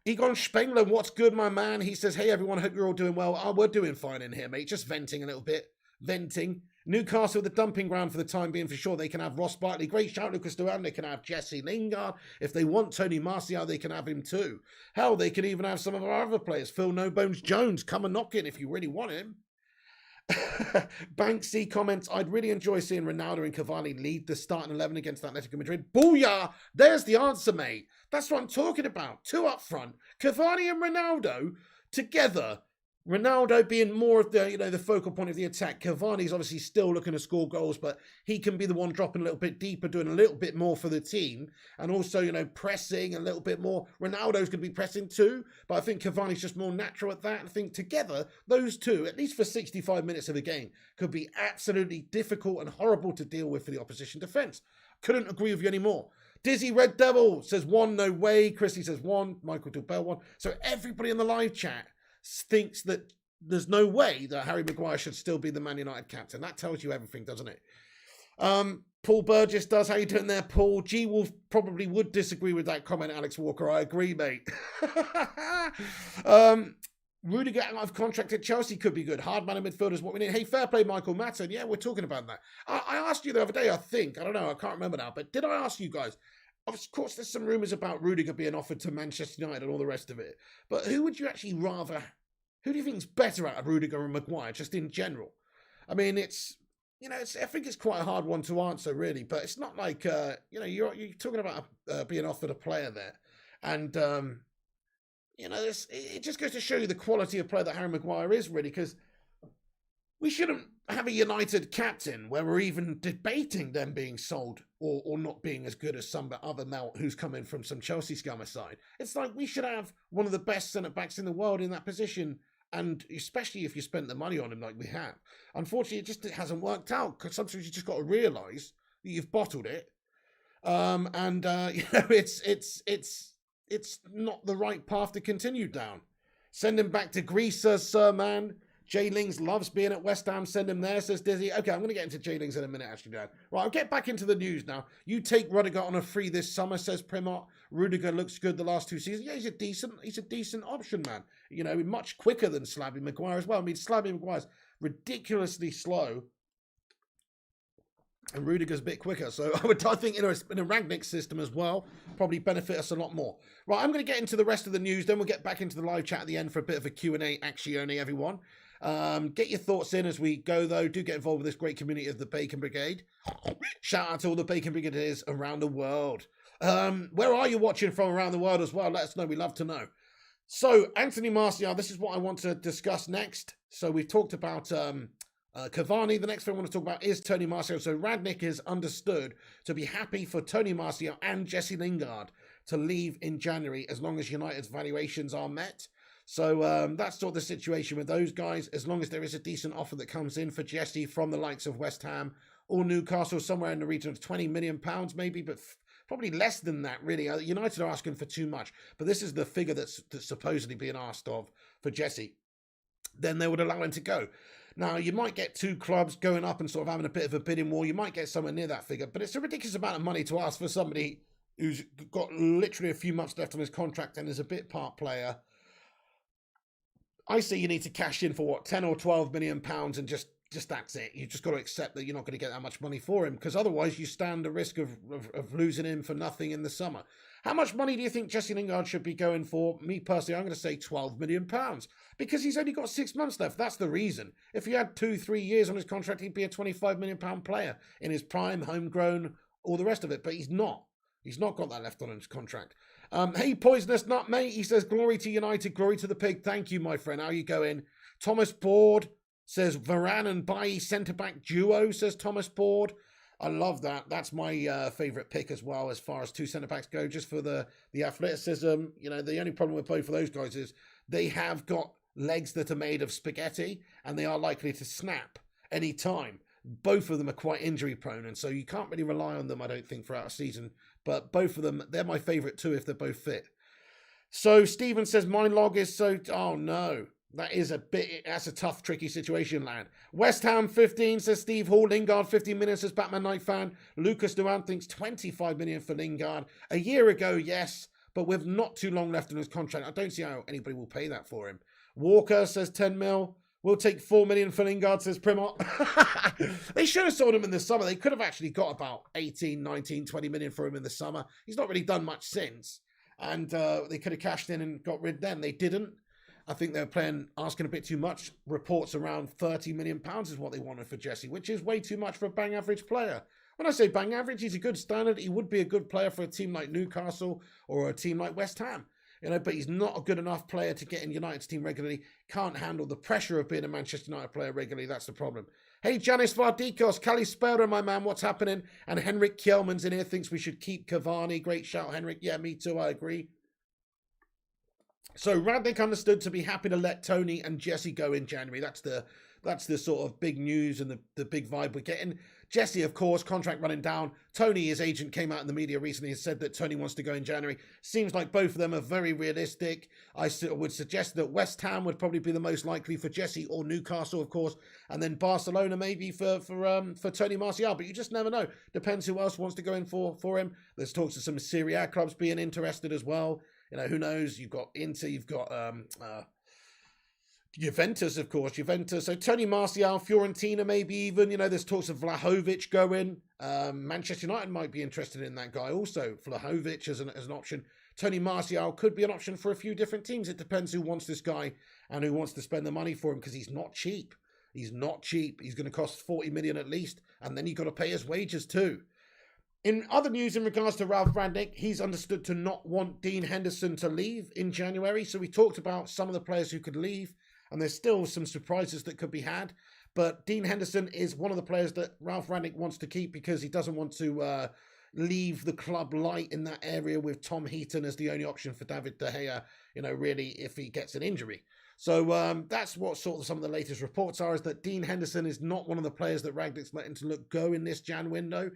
Egon Spengler, what's good, my man? He says, hey, everyone, hope you're all doing well. Oh, we're doing fine in here, mate. Just venting a little bit. Venting. Newcastle, the dumping ground for the time being, for sure. They can have Ross Barkley. Great shout, Lucas Duran. They can have Jesse Lingard. If they want Tony Martial, they can have him too. Hell, they can even have some of our other players. Phil No Bones Jones, come and knock in if you really want him. Banksy comments, I'd really enjoy seeing Ronaldo and Cavani lead the starting 11 against Atletico Madrid. Booyah! There's the answer, mate. That's what I'm talking about. 2 up front. Cavani and Ronaldo together Ronaldo being more of the, the focal point of the attack. Cavani's obviously still looking to score goals, but he can be the one dropping a little bit deeper, doing a little bit more for the team. And also, pressing a little bit more. Ronaldo's going to be pressing too, but I think Cavani's just more natural at that. I think together, those two, at least for 65 minutes of the game, could be absolutely difficult and horrible to deal with for the opposition defence. Couldn't agree with you anymore. Dizzy Red Devil says 1, no way. Chrissy says 1. Michael Dilbell 1. So everybody in the live chat thinks that there's no way that Harry Maguire should still be the Man United captain. That tells you everything, doesn't it? Paul Burgess does. How you doing there, Paul? G-Wolf probably would disagree with that comment, Alex Walker. I agree, mate. Rudiger out of contract at Chelsea could be good. Hard man in midfield is what we need. Hey, fair play, Michael Matson. Yeah, we're talking about that. I asked you the other day, I don't know, I can't remember now, but did I ask you guys? Of course, there's some rumours about Rudiger being offered to Manchester United and all the rest of it. But who would you actually rather... Who do you think is better out of Rudiger and Maguire, just in general? I mean, I think it's quite a hard one to answer, really. But it's not like, you're talking about being offered a player there. And, it just goes to show you the quality of player that Harry Maguire is, really, because we shouldn't have a United captain where we're even debating them being sold or not being as good as some other melt who's coming from some Chelsea scum aside. It's like we should have one of the best centre-backs in the world in that position, and especially if you spent the money on him like we have. Unfortunately, it hasn't worked out, because sometimes you just got to realise that you've bottled it. It's not the right path to continue down. Send him back to Greece, says Sir Man. Jay Lings loves being at West Ham. Send him there, says Dizzy. Okay, I'm going to get into Jay Lings in a minute, actually, Dad. Right, I'll get back into the news now. You take Rudiger on a free this summer, says Primot. Rudiger looks good the last 2 seasons. Yeah, he's a decent option, man. Much quicker than Slabby Maguire as well. I mean, Slabby Maguire's ridiculously slow, and Rudiger's a bit quicker. So I think in a Rangnick system as well, probably benefit us a lot more. Right, I'm going to get into the rest of the news. Then we'll get back into the live chat at the end for a bit of a Q&A action, everyone. Get your thoughts in as we go, though. Do get involved with this great community of the Bacon Brigade. Shout out to all the Bacon Brigadiers around the world. Where are you watching from around the world as well? Let us know. We'd love to know. So, Anthony Martial, this is what I want to discuss next. So, we've talked about Cavani. The next thing I want to talk about is Tony Martial. So, Rangnick is understood to be happy for Tony Martial and Jesse Lingard to leave in January as long as United's valuations are met. So that's sort of the situation with those guys, as long as there is a decent offer that comes in for Jesse from the likes of West Ham or Newcastle, somewhere in the region of £20 million maybe, but probably less than that, really. United are asking for too much, but this is the figure that's supposedly being asked of for Jesse. Then they would allow him to go. Now, you might get 2 clubs going up and sort of having a bit of a bidding war. You might get somewhere near that figure, but it's a ridiculous amount of money to ask for somebody who's got literally a few months left on his contract and is a bit part player. I say you need to cash in for 10 or 12 million pounds and just that's it. You just got to accept that you're not going to get that much money for him, because otherwise you stand the risk of losing him for nothing in the summer. How much money do you think Jesse Lingard should be going for? Me personally, I'm going to say 12 million pounds, because he's only got 6 months left. That's the reason. If he had 2-3 years on his contract, he'd be a 25 million pound player in his prime, homegrown, all the rest of it. But he's not. He's not got that left on his contract. Hey, Poisonous Nut, mate. He says, glory to United, glory to the pig. Thank you, my friend. How you going? Thomas Board says, Varane and Bailly centre-back duo, says Thomas Board. I love that. That's my favourite pick as well, as far as 2 centre-backs go, just for the athleticism. The only problem with both of those guys is they have got legs that are made of spaghetti, and they are likely to snap any time. Both of them are quite injury-prone, and so you can't really rely on them, I don't think, throughout a season. But both of them, they're my favourite too if they're both fit. So Stephen says, my log is so... Oh, no. That's a tough, tricky situation, lad. West Ham 15, says Steve Hall. Lingard 15 million, says Batman Knight fan. Lucas Duran thinks 25 million for Lingard. A year ago, yes, but with not too long left in his contract, I don't see how anybody will pay that for him. Walker says 10 mil. We'll take 4 million for Lingard, says Primot. They should have sold him in the summer. They could have actually got about 18, 19, 20 million for him in the summer. He's not really done much since. And they could have cashed in and got rid then. They didn't. I think they were asking a bit too much. Reports around £30 million is what they wanted for Jesse, which is way too much for a bang average player. When I say bang average, he's a good standard. He would be a good player for a team like Newcastle or a team like West Ham. but he's not a good enough player to get in United's team regularly. Can't handle the pressure of being a Manchester United player regularly. That's the problem. Hey, Janis Vardikos, Kalispera, my man, what's happening? And Henrik Kjellman's in here, thinks we should keep Cavani. Great shout, Henrik. Yeah, me too, I agree. So Rangnick understood to be happy to let Tony and Jesse go in January. That's the sort of big news and the big vibe we're getting. Jesse, of course, contract running down. Tony, his agent, came out in the media recently and said that Tony wants to go in January. Seems like both of them are very realistic. I would suggest that West Ham would probably be the most likely for Jesse, or Newcastle, of course, and then Barcelona maybe for Tony Martial. But you just never know. Depends who else wants to go in for him. There's talks of some Serie A clubs being interested as well. Who knows? You've got Inter, you've got Juventus, of course. Juventus. So Tony Martial, Fiorentina, maybe even. There's talks of Vlahovic going. Manchester United might be interested in that guy also. Vlahovic as an option. Tony Martial could be an option for a few different teams. It depends who wants this guy and who wants to spend the money for him, because he's not cheap. He's not cheap. He's going to cost 40 million at least, and then you've got to pay his wages too. In other news in regards to Ralph Rangnick, he's understood to not want Dean Henderson to leave in January. So we talked about some of the players who could leave, and there's still some surprises that could be had. But Dean Henderson is one of the players that Ralph Rangnick wants to keep, because he doesn't want to leave the club light in that area with Tom Heaton as the only option for David De Gea, really if he gets an injury. So that's what sort of some of the latest reports are, is that Dean Henderson is not one of the players that Rangnick's letting to look go in this Jan window.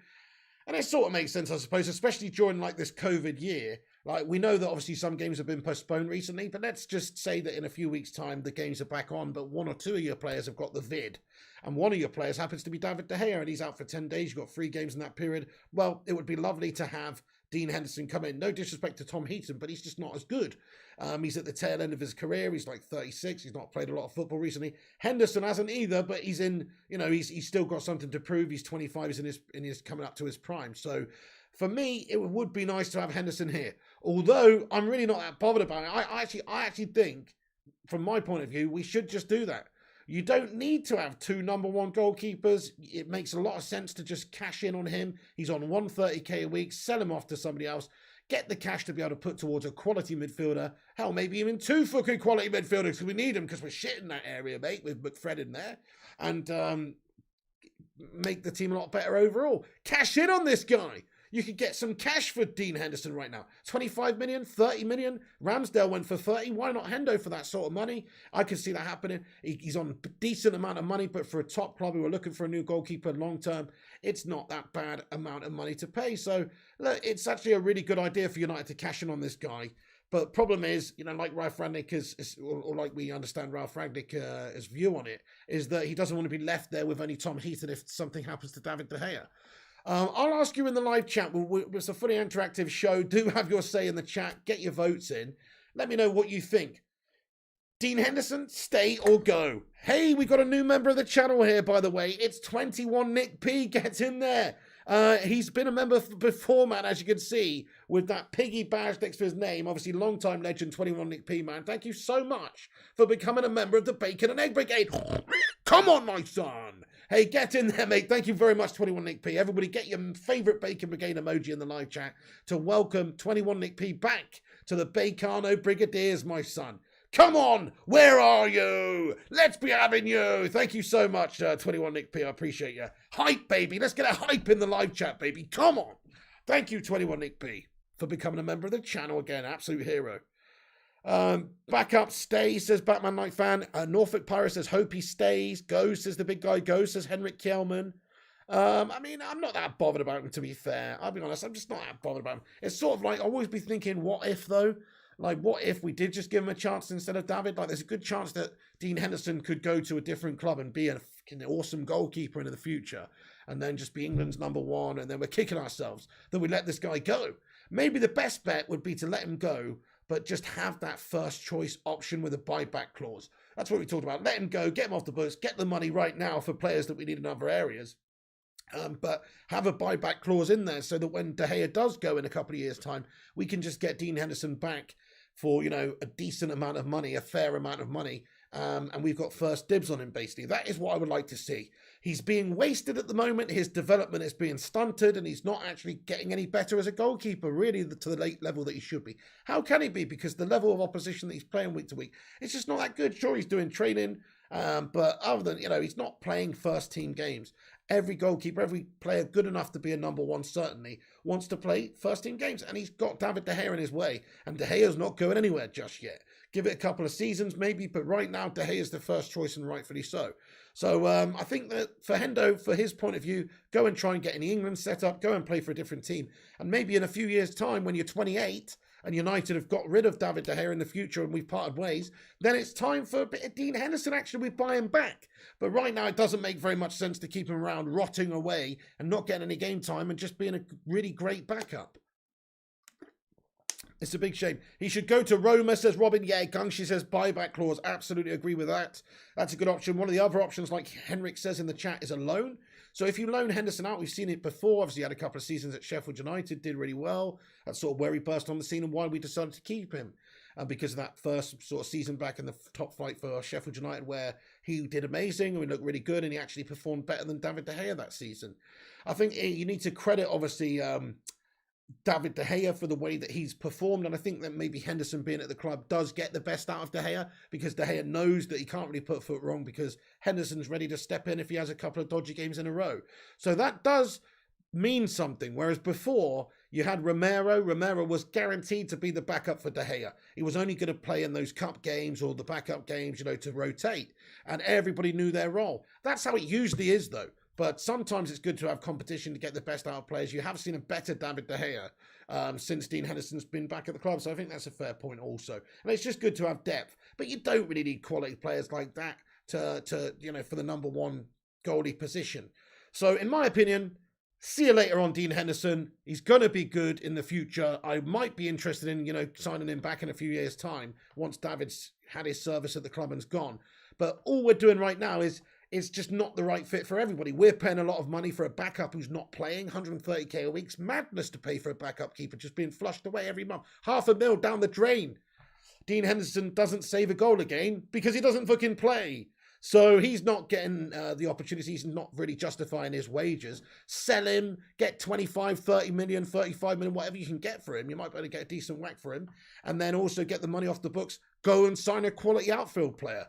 And it sort of makes sense, I suppose, especially during this COVID year. We know that obviously some games have been postponed recently, but let's just say that in a few weeks' time, the games are back on, but one or two of your players have got the vid. And one of your players happens to be David De Gea, and he's out for 10 days. You've got 3 games in that period. Well, it would be lovely to have Dean Henderson come in. No disrespect to Tom Heaton, but he's just not as good. He's at the tail end of his career. He's 36. He's not played a lot of football recently. Henderson hasn't either, but he's in, he's still got something to prove. He's 25. He's in his coming up to his prime. So for me, it would be nice to have Henderson here. Although I'm really not that bothered about it. I actually think, from my point of view, we should just do that. You don't need to have 2 number 1 goalkeepers. It makes a lot of sense to just cash in on him. He's on 130k a week. Sell him off to somebody else. Get the cash to be able to put towards a quality midfielder. Hell, maybe even 2 fucking quality midfielders, because we need them, because we're shit in that area, mate, with McFred in there. And make the team a lot better overall. Cash in on this guy. You could get some cash for Dean Henderson right now. 25 million, 30 million. Ramsdale went for 30. Why not Hendo for that sort of money? I can see that happening. He's on a decent amount of money, but for a top club who are looking for a new goalkeeper long term, it's not that bad amount of money to pay. So, look, it's actually a really good idea for United to cash in on this guy. But problem is, like Ralph Rangnick or like we understand Ralph Rangnick's view on it, is that he doesn't want to be left there with only Tom Heaton if something happens to David De Gea. I'll ask you in the live chat. It's a fully interactive show. Do have your say in the chat. Get your votes in. Let me know what you think. Dean Henderson, stay or go? Hey, we got a new member of the channel here, by the way. It's 21 Nick P. Get in there. He's been a member before, man, as you can see, with that piggy badge next to his name. Obviously, long-time legend, 21 Nick P, man. Thank you so much for becoming a member of the Bacon and Egg Brigade. Come on, my son. Hey, get in there, mate. Thank you very much, 21 Nick P. Everybody get your favourite Bacon Brigade emoji in the live chat to welcome 21 Nick P back to the Bacano Brigadiers, my son. Come on, where are you? Let's be having you. Thank you so much, 21 Nick P. I appreciate you. Hype, baby. Let's get a hype in the live chat, baby. Come on. Thank you, 21 Nick P, for becoming a member of the channel again. Absolute hero. Back up, stay, says Batman Night Fan. Norfolk Pirate says, hope he stays. Go, says the big guy. Go, says Henrik Kjellman. I'm not that bothered about him, to be fair. I'll be honest, I'm just not that bothered about him. It's sort of like, I always be thinking, what if, though? What if we did just give him a chance instead of David? There's a good chance that Dean Henderson could go to a different club and be an awesome goalkeeper in the future, and then just be England's number 1, and then we're kicking ourselves that we let this guy go. Maybe the best bet would be to let him go, but just have that first choice option with a buyback clause. That's what we talked about. Let him go, get him off the books, get the money right now for players that we need in other areas. But have a buyback clause in there so that when De Gea does go in a couple of years' time, we can just get Dean Henderson back for, a decent amount of money, a fair amount of money. And we've got first dibs on him, basically. That is what I would like to see. He's being wasted at the moment. His development is being stunted, and he's not actually getting any better as a goalkeeper, really, to the late level that he should be. How can he be? Because the level of opposition that he's playing week to week, it's just not that good. Sure, he's doing training, but other than, he's not playing first team games. Every goalkeeper, every player good enough to be a number one, certainly, wants to play first team games. And he's got David De Gea in his way. And De Gea's not going anywhere just yet. Give it a couple of seasons, maybe. But right now, De Gea is the first choice, and rightfully so. So I think that for Hendo, for his point of view, go and try and get any England set up. Go and play for a different team. And maybe in a few years' time, when you're 28, and United have got rid of David De Gea in the future and we've parted ways, then it's time for a bit of Dean Henderson action. We buy him back. But right now, it doesn't make very much sense to keep him around rotting away and not getting any game time and just being a really great backup. It's a big shame. He should go to Roma, says Robin. Yeah, Gungshi says buyback clause. Absolutely agree with that. That's a good option. One of the other options, like Henrik says in the chat, is a loan. So if you loan Henderson out, we've seen it before. Obviously, he had a couple of seasons at Sheffield United, did really well. That's sort of where he burst on the scene and why we decided to keep him. Because of that first sort of season back in the top flight for Sheffield United, where he did amazing and he looked really good, and he actually performed better than David De Gea that season. I think you need to credit, obviously, David De Gea for the way that he's performed, and I think that maybe Henderson being at the club does get the best out of De Gea, because De Gea knows that he can't really put foot wrong, because Henderson's ready to step in if he has a couple of dodgy games in a row. So that does mean something, whereas before you had Romero was guaranteed to be the backup for De Gea. He was only going to play in those cup games or the backup games, to rotate, and everybody knew their role. That's how it usually is, though. But sometimes it's good to have competition to get the best out of players. You have seen a better David De Gea since Dean Henderson's been back at the club. So I think that's a fair point also. And it's just good to have depth. But you don't really need quality players like that to for the number one goalie position. So in my opinion, see you later on Dean Henderson. He's going to be good in the future. I might be interested in, signing him back in a few years' time once David's had his service at the club and's gone. But all we're doing right now is it's just not the right fit for everybody. We're paying a lot of money for a backup who's not playing, 130k a week. It's madness to pay for a backup keeper just being flushed away every month. $500,000 down the drain. Dean Henderson doesn't save a goal again because he doesn't fucking play. So he's not getting the opportunities, he's not really justifying his wages. Sell him, get 25, 30 million, 35 million, whatever you can get for him. You might be able to get a decent whack for him. And then also get the money off the books. Go and sign a quality outfield player.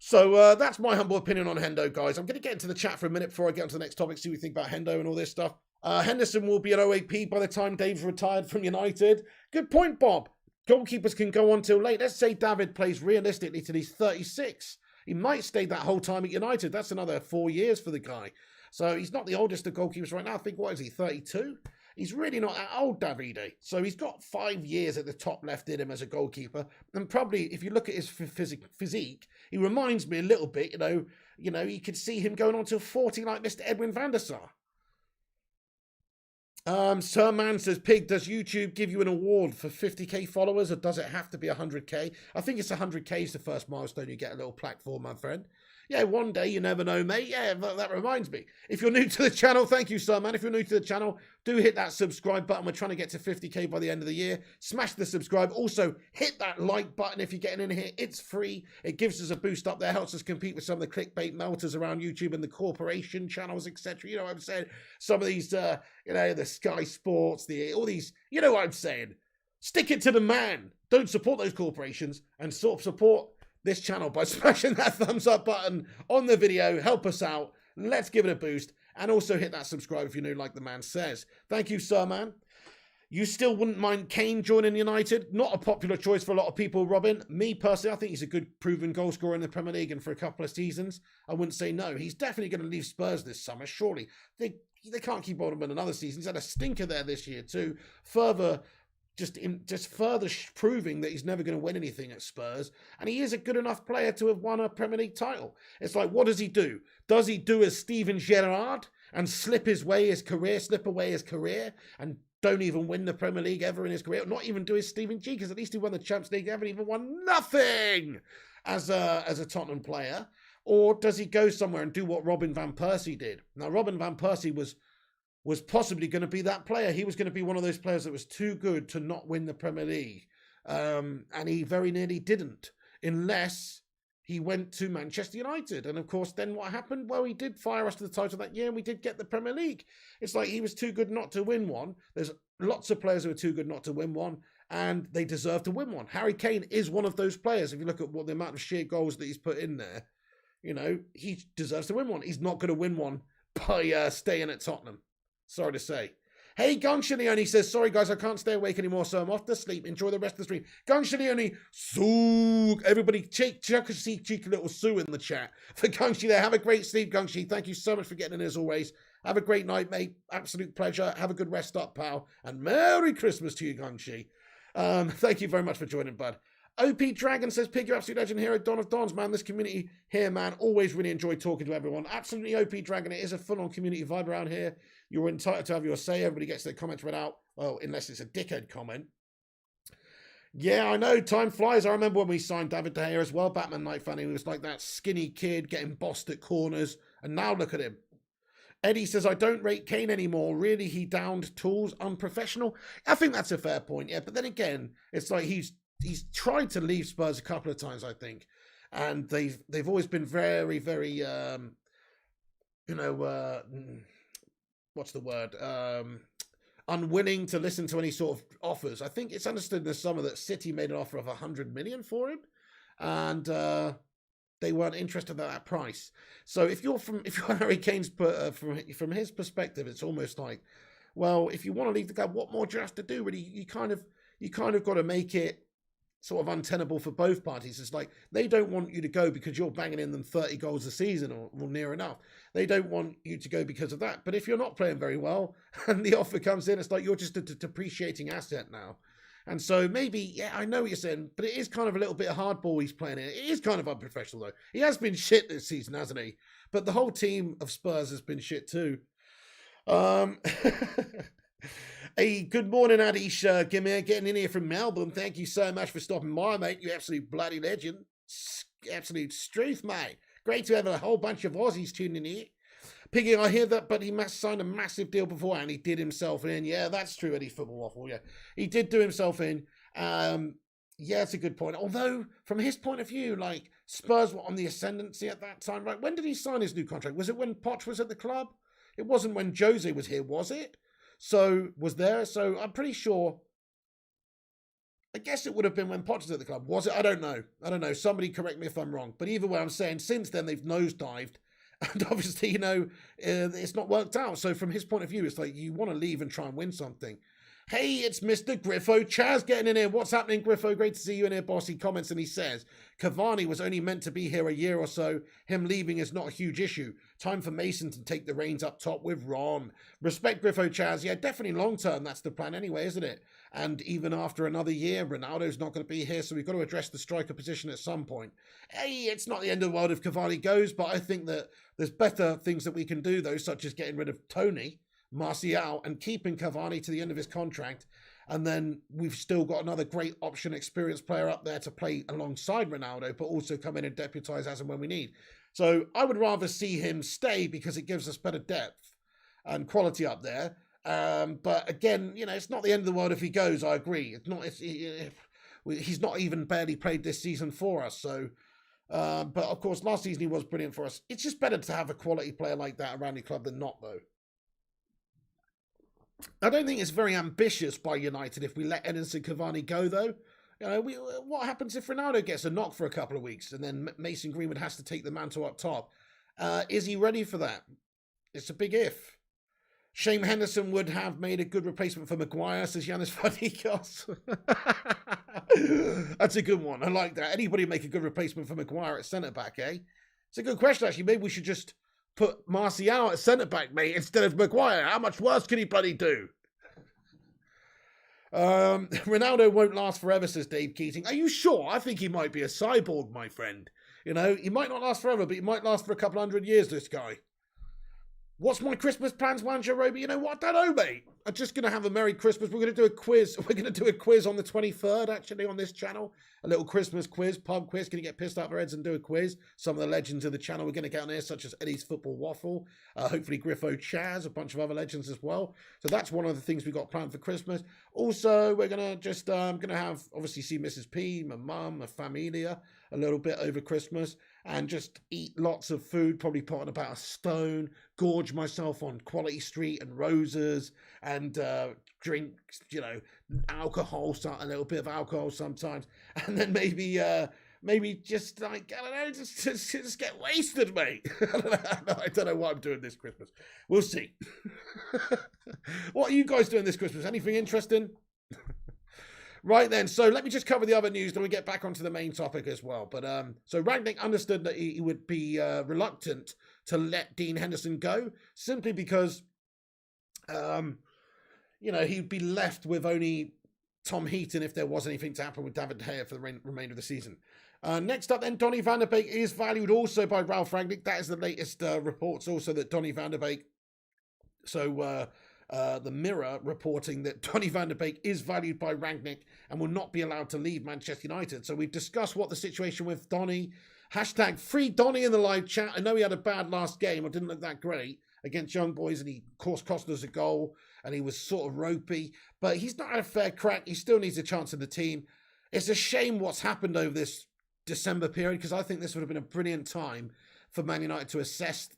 So that's my humble opinion on Hendo, guys. I'm going to get into the chat for a minute before I get on to the next topic, see what you think about Hendo and all this stuff. Henderson will be an OAP by the time Dave's retired from United. Good point, Bob. Goalkeepers can go on till late. Let's say David plays realistically till he's 36. He might stay that whole time at United. That's another 4 years for the guy. So he's not the oldest of goalkeepers right now. I think, what is he, 32? He's really not that old, Davide. So he's got 5 years at the top left in him as a goalkeeper. And probably, if you look at his physique, he reminds me a little bit, you could see him going on till 40 like Mr. Edwin van der Sar. Sir Man says, Pig, does YouTube give you an award for 50k followers, or does it have to be 100k? I think it's 100k is the first milestone you get a little plaque for, my friend. Yeah, one day, you never know, mate. Yeah, that reminds me. If you're new to the channel, thank you, Sir Man. If you're new to the channel, do hit that subscribe button. We're trying to get to 50k by the end of the year. Smash the subscribe. Also, hit that like button if you're getting in here. It's free. It gives us a boost up there. Helps us compete with some of the clickbait melters around YouTube and the corporation channels, etc. You know what I'm saying? Some of these, the Sky Sports, all these, you know what I'm saying? Stick it to the man. Don't support those corporations and sort of support this channel by smashing that thumbs up button on the video. Help us out. Let's give it a boost. And also hit that subscribe if you're new, like the man says. Thank you, Sir Man. You still wouldn't mind Kane joining United? Not a popular choice for a lot of people, Robin. Me, personally, I think he's a good proven goal scorer in the Premier League, and for a couple of seasons, I wouldn't say no. He's definitely going to leave Spurs this summer, surely. They can't keep on him in another season. He's had a stinker there this year too. Further proving that he's never going to win anything at Spurs. And he is a good enough player to have won a Premier League title. It's like, what does he do? Does he do as Steven Gerrard and slip away his career, and don't even win the Premier League ever in his career? Not even do his Steven G, because at least he won the Champions League, haven't even won nothing as a Tottenham player. Or does he go somewhere and do what Robin van Persie did? Now, Robin van Persie was possibly going to be that player. He was going to be one of those players that was too good to not win the Premier League. And he very nearly didn't, unless he went to Manchester United. And of course, then what happened? Well, he did fire us to the title that year, and we did get the Premier League. It's like he was too good not to win one. There's lots of players who are too good not to win one, and they deserve to win one. Harry Kane is one of those players. If you look at what the amount of sheer goals that he's put in there, you know, he deserves to win one. He's not going to win one by staying at Tottenham. Sorry to say. Hey, Gunshinioni says, sorry guys, I can't stay awake anymore, so I'm off to sleep. Enjoy the rest of the stream. Gunshinioni, Sue. Everybody, chuck a cheeky little Sue in the chat for Gunshi there. Have a great sleep, Gunshi. Thank you so much for getting in as always. Have a great night, mate. Absolute pleasure. Have a good rest up, pal. And Merry Christmas to you, Gunshi. Thank you very much for joining, bud. OP Dragon says, Pig, you're absolute legend hero, Don of Dons, man. This community here, man, always really enjoy talking to everyone. Absolutely, OP Dragon. It is a full-on community vibe around here. You're entitled to have your say. Everybody gets their comments read out. Well, unless it's a dickhead comment. Yeah, I know. Time flies. I remember when we signed David De Gea as well. Batman Night Funny. He was like that skinny kid getting bossed at corners. And now look at him. Eddie says, I don't rate Kane anymore. Really, he downed tools, unprofessional. I think that's a fair point, yeah. But then again, it's like he's tried to leave Spurs a couple of times, I think. And they've always been very, very, what's the word? Unwilling to listen to any sort of offers. I think it's understood in the summer that City made an offer of 100 million for him, and they weren't interested at that price. So if you're Harry Kane's from his perspective, it's almost like, well, if you want to leave the club, what more do you have to do? Really, you kind of got to make it sort of untenable for both parties. It's like they don't want you to go because you're banging in them 30 goals a season or near enough. They don't want you to go because of that. But if you're not playing very well and the offer comes in, it's like you're just a depreciating asset now. And so maybe, yeah, I know what you're saying, but it is kind of a little bit of hardball he's playing in. It is kind of unprofessional, though. He has been shit this season, hasn't he? But the whole team of Spurs has been shit too. Hey, good morning, Adish Gimir, getting in here from Melbourne. Thank you so much for stopping by, mate. You absolute bloody legend. Absolute truth, mate. Great to have a whole bunch of Aussies tuning in here. Piggy, I hear that, but he must sign a massive deal beforehand. He did himself in. Yeah, that's true, Eddie Football Waffle. Yeah, he did do himself in. Yeah, it's a good point. Although, from his point of view, like, Spurs were on the ascendancy at that time, right? When did he sign his new contract? Was it when Poch was at the club? It wasn't when Jose was here, was it? So I'm pretty sure, I guess it would have been when Poch was at the club. Was it? I don't know. Somebody correct me if I'm wrong. But either way, I'm saying since then they've nosedived. And obviously, it's not worked out. So from his point of view, it's like you want to leave and try and win something. Hey, it's Mr. Griffo Chaz getting in here. What's happening, Griffo? Great to see you in here, boss. He comments and he says, Cavani was only meant to be here a year or so. Him leaving is not a huge issue. Time for Mason to take the reins up top with Ron. Respect, Griffo Chaz. Yeah, definitely long term. That's the plan anyway, isn't it? And even after another year, Ronaldo's not going to be here, so we've got to address the striker position at some point. Hey, it's not the end of the world if Cavani goes, but I think that there's better things that we can do, though, such as getting rid of Tony, Martial, and keeping Cavani to the end of his contract. And then we've still got another great option, experienced player up there to play alongside Ronaldo, but also come in and deputise as and when we need. So I would rather see him stay because it gives us better depth and quality up there. But again, it's not the end of the world if he goes. I agree. He's not even barely played this season for us. So, but of course, last season he was brilliant for us. It's just better to have a quality player like that around your club than not, though. I don't think it's very ambitious by United if we let Edinson Cavani go, though. What happens if Ronaldo gets a knock for a couple of weeks and then Mason Greenwood has to take the mantle up top? Is he ready for that? It's a big if. Shane Henderson would have made a good replacement for Maguire, says Yanis Vadikos. That's a good one. I like that. Anybody make a good replacement for Maguire at centre-back, eh? It's a good question, actually. Maybe we should just put Martial at centre-back, mate, instead of Maguire. How much worse can he bloody do? Ronaldo won't last forever, says Dave Keating. Are you sure? I think he might be a cyborg, my friend. He might not last forever, but he might last for a couple 100 years, this guy. What's my Christmas plans, Wanjo Roby? You know what? I don't know, mate. I'm just going to have a Merry Christmas. We're going to do a quiz. We're going to do a quiz on the 23rd, actually, on this channel. A little Christmas quiz, pub quiz. Going to get pissed off our heads and do a quiz. Some of the legends of the channel we're going to get on here, such as Eddie's Football Waffle. Hopefully Griffo Chaz, a bunch of other legends as well. So that's one of the things we got planned for Christmas. Also, we're going to just, going to have, obviously, see Mrs. P, my mum, my familia, a little bit over Christmas. And just eat lots of food, probably put on about a stone, gorge myself on Quality Street and Roses, and drink, you know, alcohol, a little bit of alcohol sometimes, and then maybe just like, I don't know, just get wasted, mate. I don't know what I'm doing this Christmas. We'll see. What are you guys doing this Christmas? Anything interesting? Right then, so let me just cover the other news, then we get back onto the main topic as well. But so Rangnick understood that he would be reluctant to let Dean Henderson go, simply because, you know, he'd be left with only Tom Heaton if there was anything to happen with David De Gea for the remainder of the season. Next up then, Donny van der Beek is valued also by Ralph Rangnick. That is the latest reports also that Donny van der Beek, so the Mirror reporting that Donny van der Beek is valued by Rangnick and will not be allowed to leave Manchester United. So we've discussed what the situation with Donny. Hashtag free Donny in the live chat. I know he had a bad last game. It didn't look that great against Young Boys, and he, of course, cost us a goal, and he was sort of ropey. But he's not had a fair crack. He still needs a chance in the team. It's a shame what's happened over this December period, because I think this would have been a brilliant time for Man United to assess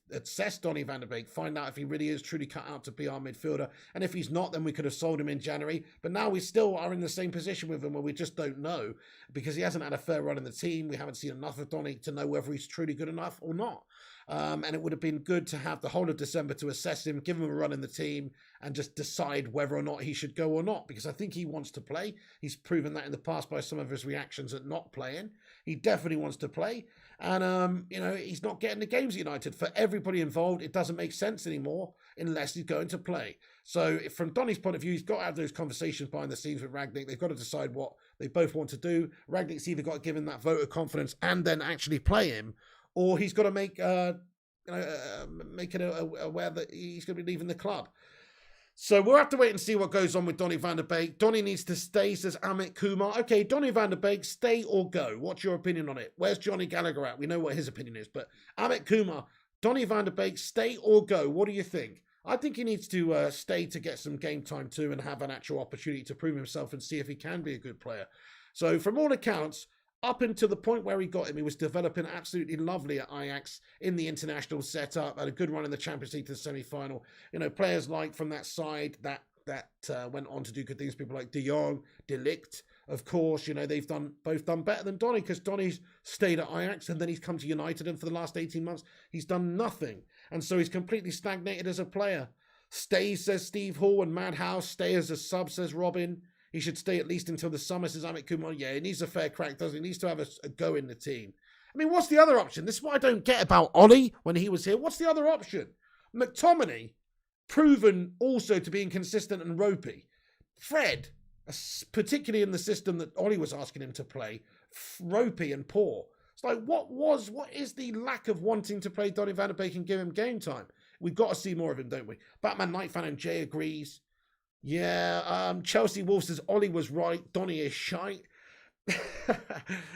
Donny van der Beek, find out if he really is truly cut out to be our midfielder. And if he's not, then we could have sold him in January. But now we still are in the same position with him where we just don't know, because he hasn't had a fair run in the team. We haven't seen enough of Donny to know whether he's truly good enough or not. And it would have been good to have the whole of December to assess him, give him a run in the team, and just decide whether or not he should go or not, because I think he wants to play. He's proven that in the past by some of his reactions at not playing. He definitely wants to play. And, you know, he's not getting the games at United. For everybody involved, it doesn't make sense anymore unless he's going to play. So from Donny's point of view, he's got to have those conversations behind the scenes with Rangnick. They've got to decide what they both want to do. Rangnick's either got to give him that vote of confidence and then actually play him, or he's got to make it aware that he's going to be leaving the club. So we'll have to wait and see what goes on with Donny van der Beek. Donny needs to stay, says Amit Kumar. Okay, Donny van der Beek, stay or go? What's your opinion on it? Where's Johnny Gallagher at? We know what his opinion is. But Amit Kumar, Donny van der Beek, stay or go? What do you think? I think he needs to stay to get some game time too and have an actual opportunity to prove himself and see if he can be a good player. So from all accounts, up until the point where he got him, he was developing absolutely lovely at Ajax in the international setup, had a good run in the Champions League to the semi-final. You know, players like from that side that went on to do good things, people like De Jong, De Ligt, of course, you know, they've both done better than Donny, because Donny's stayed at Ajax and then he's come to United, and for the last 18 months, he's done nothing. And so he's completely stagnated as a player. Stay, says Steve Hall, and Madhouse. Stay as a sub, says Robin. He should stay at least until the summer, says Amit Kumar. Yeah, he needs a fair crack, doesn't he? He needs to have a go in the team. I mean, what's the other option? This is what I don't get about Ollie when he was here. What's the other option? McTominay, proven also to be inconsistent and ropey. Fred, particularly in the system that Ollie was asking him to play, ropey and poor. It's like, what is the lack of wanting to play Donny van der Beek and give him game time? We've got to see more of him, don't we? Batman Night Fan and Jay agrees. Yeah, Chelsea Wolf says Ollie was right, Donny is shite.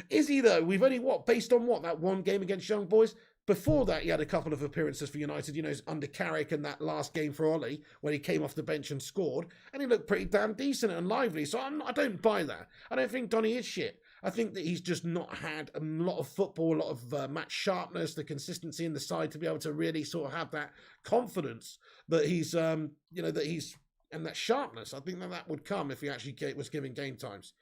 Is he though? We've only, based on that one game against Young Boys? Before that, he had a couple of appearances for United, you know, under Carrick and that last game for Ollie, when he came off the bench and scored, and he looked pretty damn decent and lively, so I don't buy that. I don't think Donny is shit. I think that he's just not had a lot of football, a lot of match sharpness, the consistency in the side to be able to really sort of have that confidence that he's, you know, that he's, and that sharpness. I think that would come if he actually was given game times.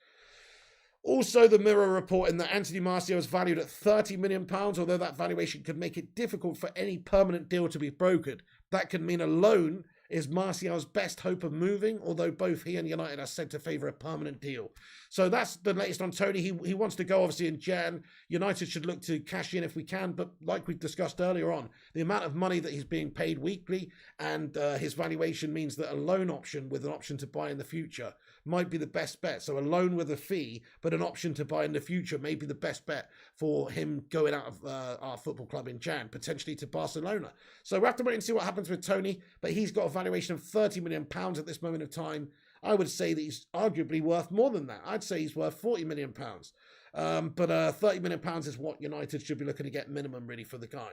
Also, the Mirror reporting that Anthony Martial is valued at £30 million, although that valuation could make it difficult for any permanent deal to be brokered. That could mean a loan is Martial's best hope of moving, although both he and United are said to favour a permanent deal. So that's the latest on Tony. He wants to go, obviously, in Jan. United should look to cash in if we can, but like we discussed earlier on, the amount of money that he's being paid weekly and his valuation means that a loan option with an option to buy in the future might be the best bet. So a loan with a fee, but an option to buy in the future may be the best bet for him going out of our football club in Jan, potentially to Barcelona. So we'll have to wait and see what happens with Tony, but he's got a valuation of £30 million at this moment of time. I would say that he's arguably worth more than that. I'd say he's worth £40 million. But £30 million is what United should be looking to get minimum, really, for the guy.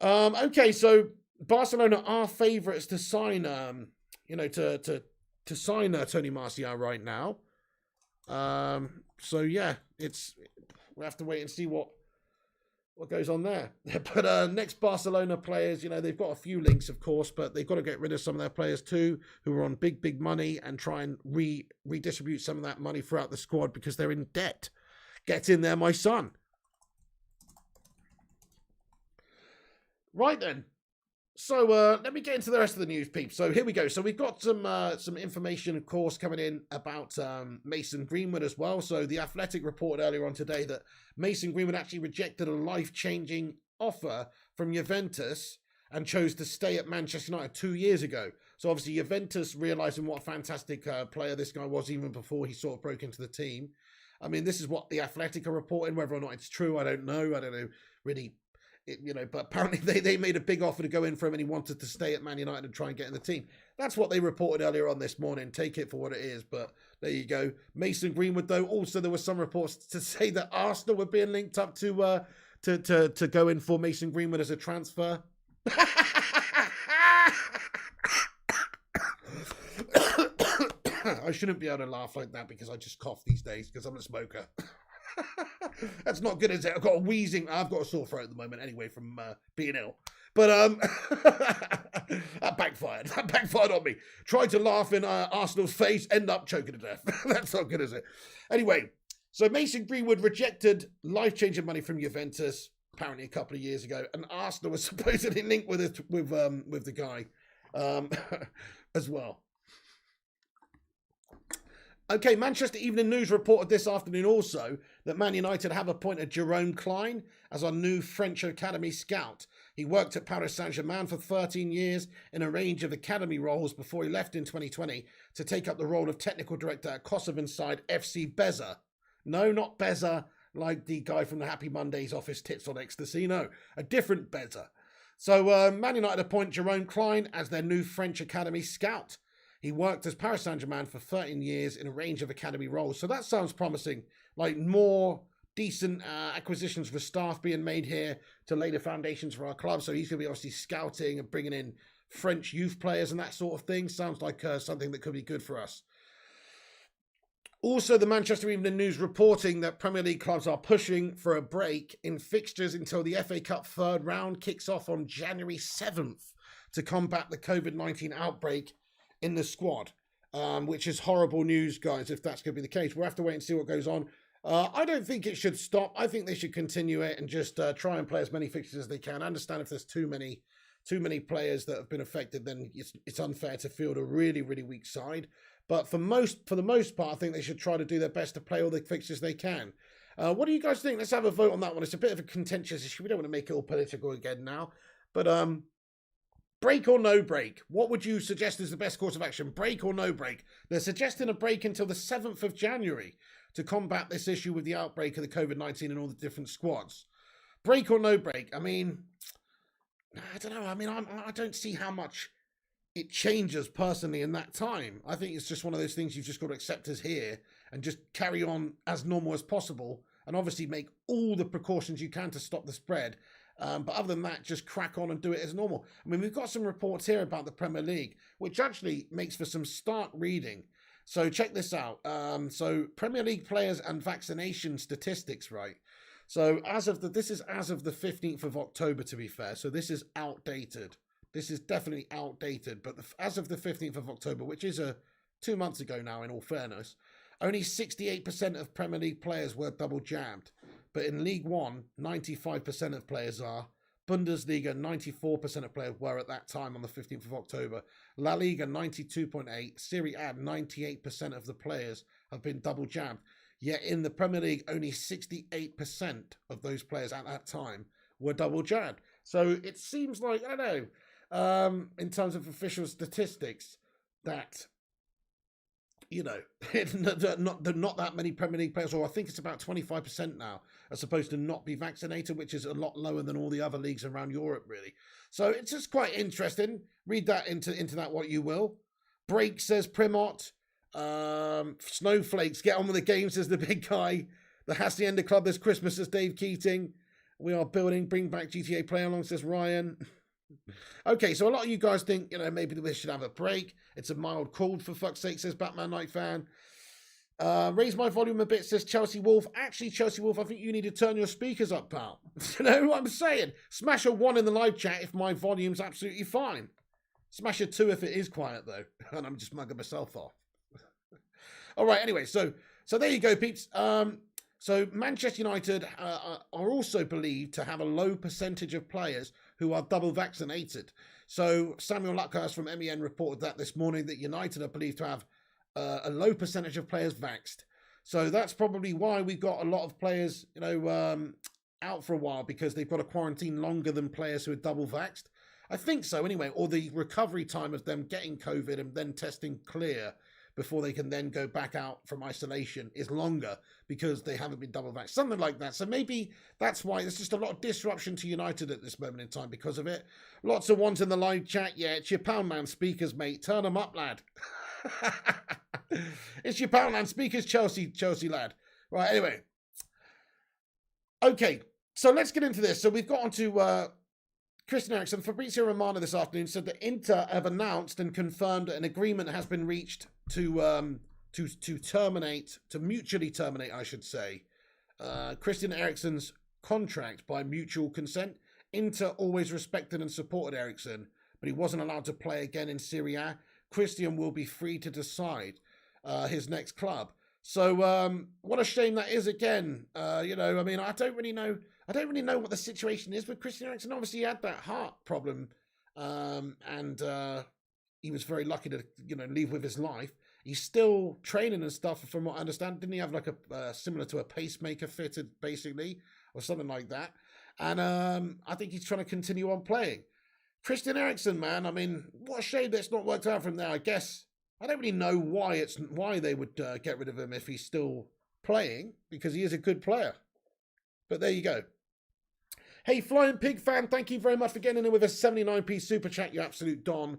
Okay, so Barcelona are favourites to sign, to sign Tony Martial right now. So yeah, we'll have to wait and see what goes on there. But next Barcelona players, they've got a few links, of course, but they've got to get rid of some of their players too, who are on big money, and try and redistribute some of that money throughout the squad because they're in debt. Get in there, my son. Right then. So let me get into the rest of the news, peeps. So here we go. So we've got some information, of course, coming in about Mason Greenwood as well. So The Athletic reported earlier on today that Mason Greenwood actually rejected a life-changing offer from Juventus and chose to stay at Manchester United 2 years ago. So obviously Juventus, realising what a fantastic player this guy was even before he sort of broke into the team. I mean, this is what The Athletic are reporting. Whether or not it's true, I don't know. I don't know really. But apparently they made a big offer to go in for him, and he wanted to stay at Man United and try and get in the team. That's what they reported earlier on this morning. Take it for what it is, but there you go. Mason Greenwood, though, also there were some reports to say that Arsenal were being linked up to go in for Mason Greenwood as a transfer. I shouldn't be able to laugh like that because I just cough these days because I'm a smoker. That's not good, is it? I've got a sore throat at the moment anyway from being ill. But that backfired. That backfired on me. Tried to laugh in Arsenal's face, end up choking to death. That's not good, is it? Anyway, so Mason Greenwood rejected life-changing money from Juventus apparently a couple of years ago, and Arsenal was supposedly linked with the guy as well. Okay, Manchester Evening News reported this afternoon also that Man United have appointed Jerome Klein as our new French academy scout. He worked at Paris Saint-Germain for 13 years in a range of academy roles before he left in 2020 to take up the role of technical director at Kosovan side FC Beza. No, not Beza, like the guy from the Happy Mondays office tits on ecstasy. No, a different Beza. So Man United appoint Jerome Klein as their new French academy scout. He worked as Paris Saint-Germain for 13 years in a range of academy roles. So that sounds promising, like more decent acquisitions for staff being made here to lay the foundations for our club. So he's going to be obviously scouting and bringing in French youth players and that sort of thing. Sounds like something that could be good for us. Also, the Manchester Evening News reporting that Premier League clubs are pushing for a break in fixtures until the FA Cup third round kicks off on January 7th to combat the COVID-19 outbreak in the squad, which is horrible news, guys, if that's going to be the case. We'll have to wait and see what goes on. I don't think it should stop. I think they should continue it and just try and play as many fixtures as they can. I understand if there's too many players that have been affected, then it's unfair to field a really, really weak side. But for the most part, I think they should try to do their best to play all the fixtures they can. What do you guys think? Let's have a vote on that one. It's a bit of a contentious issue. We don't want to make it all political again now. But break or no break? What would you suggest is the best course of action? Break or no break? They're suggesting a break until the 7th of January to combat this issue with the outbreak of the COVID-19 and all the different squads. Break or no break? I mean, I don't know. I mean, I don't see how much it changes personally in that time. I think it's just one of those things you've just got to accept as here and just carry on as normal as possible and obviously make all the precautions you can to stop the spread. But other than that, just crack on and do it as normal. I mean, we've got some reports here about the Premier League, which actually makes for some stark reading. So check this out. So Premier League players and vaccination statistics, right? So this is as of the 15th of October, to be fair. So this is outdated. This is definitely outdated. But as of the 15th of October, which is 2 months ago now, in all fairness, only 68% of Premier League players were double jabbed. But in League One, 95% of players are. Bundesliga, 94% of players were at that time on the 15th of October. La Liga, 92.8%. Serie A, 98% of the players have been double jabbed. Yet in the Premier League, only 68% of those players at that time were double jabbed. So it seems like, I don't know, in terms of official statistics, that you know, not that many Premier League players, or I think it's about 25% now, are supposed to not be vaccinated, which is a lot lower than all the other leagues around Europe, really. So it's just quite interesting. Read that into that what you will. Break, says Primot. Snowflakes, get on with the game, says the big guy. The Hacienda Club this Christmas, says Dave Keating. We are building, bring back GTA Play Along, says Ryan. Okay, so a lot of you guys think, you know, maybe we should have a break. It's a mild cold, for fuck's sake, says Batman Night Fan. Raise my volume a bit, says Chelsea Wolf. Actually, Chelsea Wolf, I think you need to turn your speakers up, pal. You know what I'm saying? Smash a 1 in the live chat if my volume's absolutely fine. Smash a 2 if it is quiet, though. And I'm just mugging myself off. All right, anyway, so there you go, peeps. So Manchester United are also believed to have a low percentage of players who are double vaccinated. So Samuel Luckhurst from MEN reported that this morning, that United are believed to have a low percentage of players vaxxed. So that's probably why we've got a lot of players, you know, out for a while, because they've got to quarantine longer than players who are double vaxxed. I think so anyway, or the recovery time of them getting COVID and then testing clear before they can then go back out from isolation is longer because they haven't been double vaxxed, something like that. So maybe that's why there's just a lot of disruption to United at this moment in time because of it. Lots of ones in the live chat. Yeah, it's your Poundland speakers, mate. Turn them up, lad. It's your Poundland speakers, Chelsea lad. Right, anyway. Okay, so let's get into this. So we've got onto Christian Eriksen. Fabrizio Romano this afternoon said that Inter have announced and confirmed that an agreement has been reached to mutually terminate, I should say, Christian Eriksen's contract by mutual consent. Inter always respected and supported Eriksen, but he wasn't allowed to play again in Serie A. Christian will be free to decide his next club. So what a shame that is again. You know, I mean, I don't really know what the situation is with Christian Eriksen. Obviously, he had that heart problem, and he was very lucky to, you know, leave with his life. He's still training and stuff, from what I understand. Didn't he have like a similar to a pacemaker fitted, basically, or something like that? And I think he's trying to continue on playing. Christian Eriksen, man, I mean, what a shame that's not worked out for him there. I guess I don't really know why they would get rid of him if he's still playing, because he is a good player. But there you go. Hey, Flying Pig fan, thank you very much for getting in with a 79p super chat, you absolute don.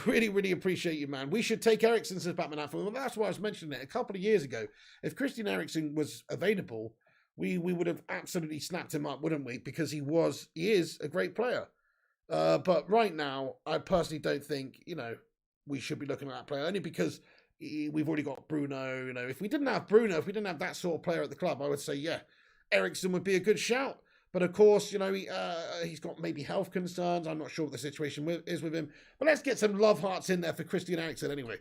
Really, really appreciate you, man. We should take Eriksen, says Batman Alpha. Well, that's why I was mentioning it a couple of years ago. If Christian Eriksen was available, we would have absolutely snapped him up, wouldn't we? Because he is a great player. But right now, I personally don't think, you know, we should be looking at that player, only because we've already got Bruno. You know, if we didn't have Bruno, if we didn't have that sort of player at the club, I would say, yeah, Eriksen would be a good shout. But of course, you know, he's got maybe health concerns. I'm not sure what the situation is with him. But let's get some love hearts in there for Christian Eriksen anyway.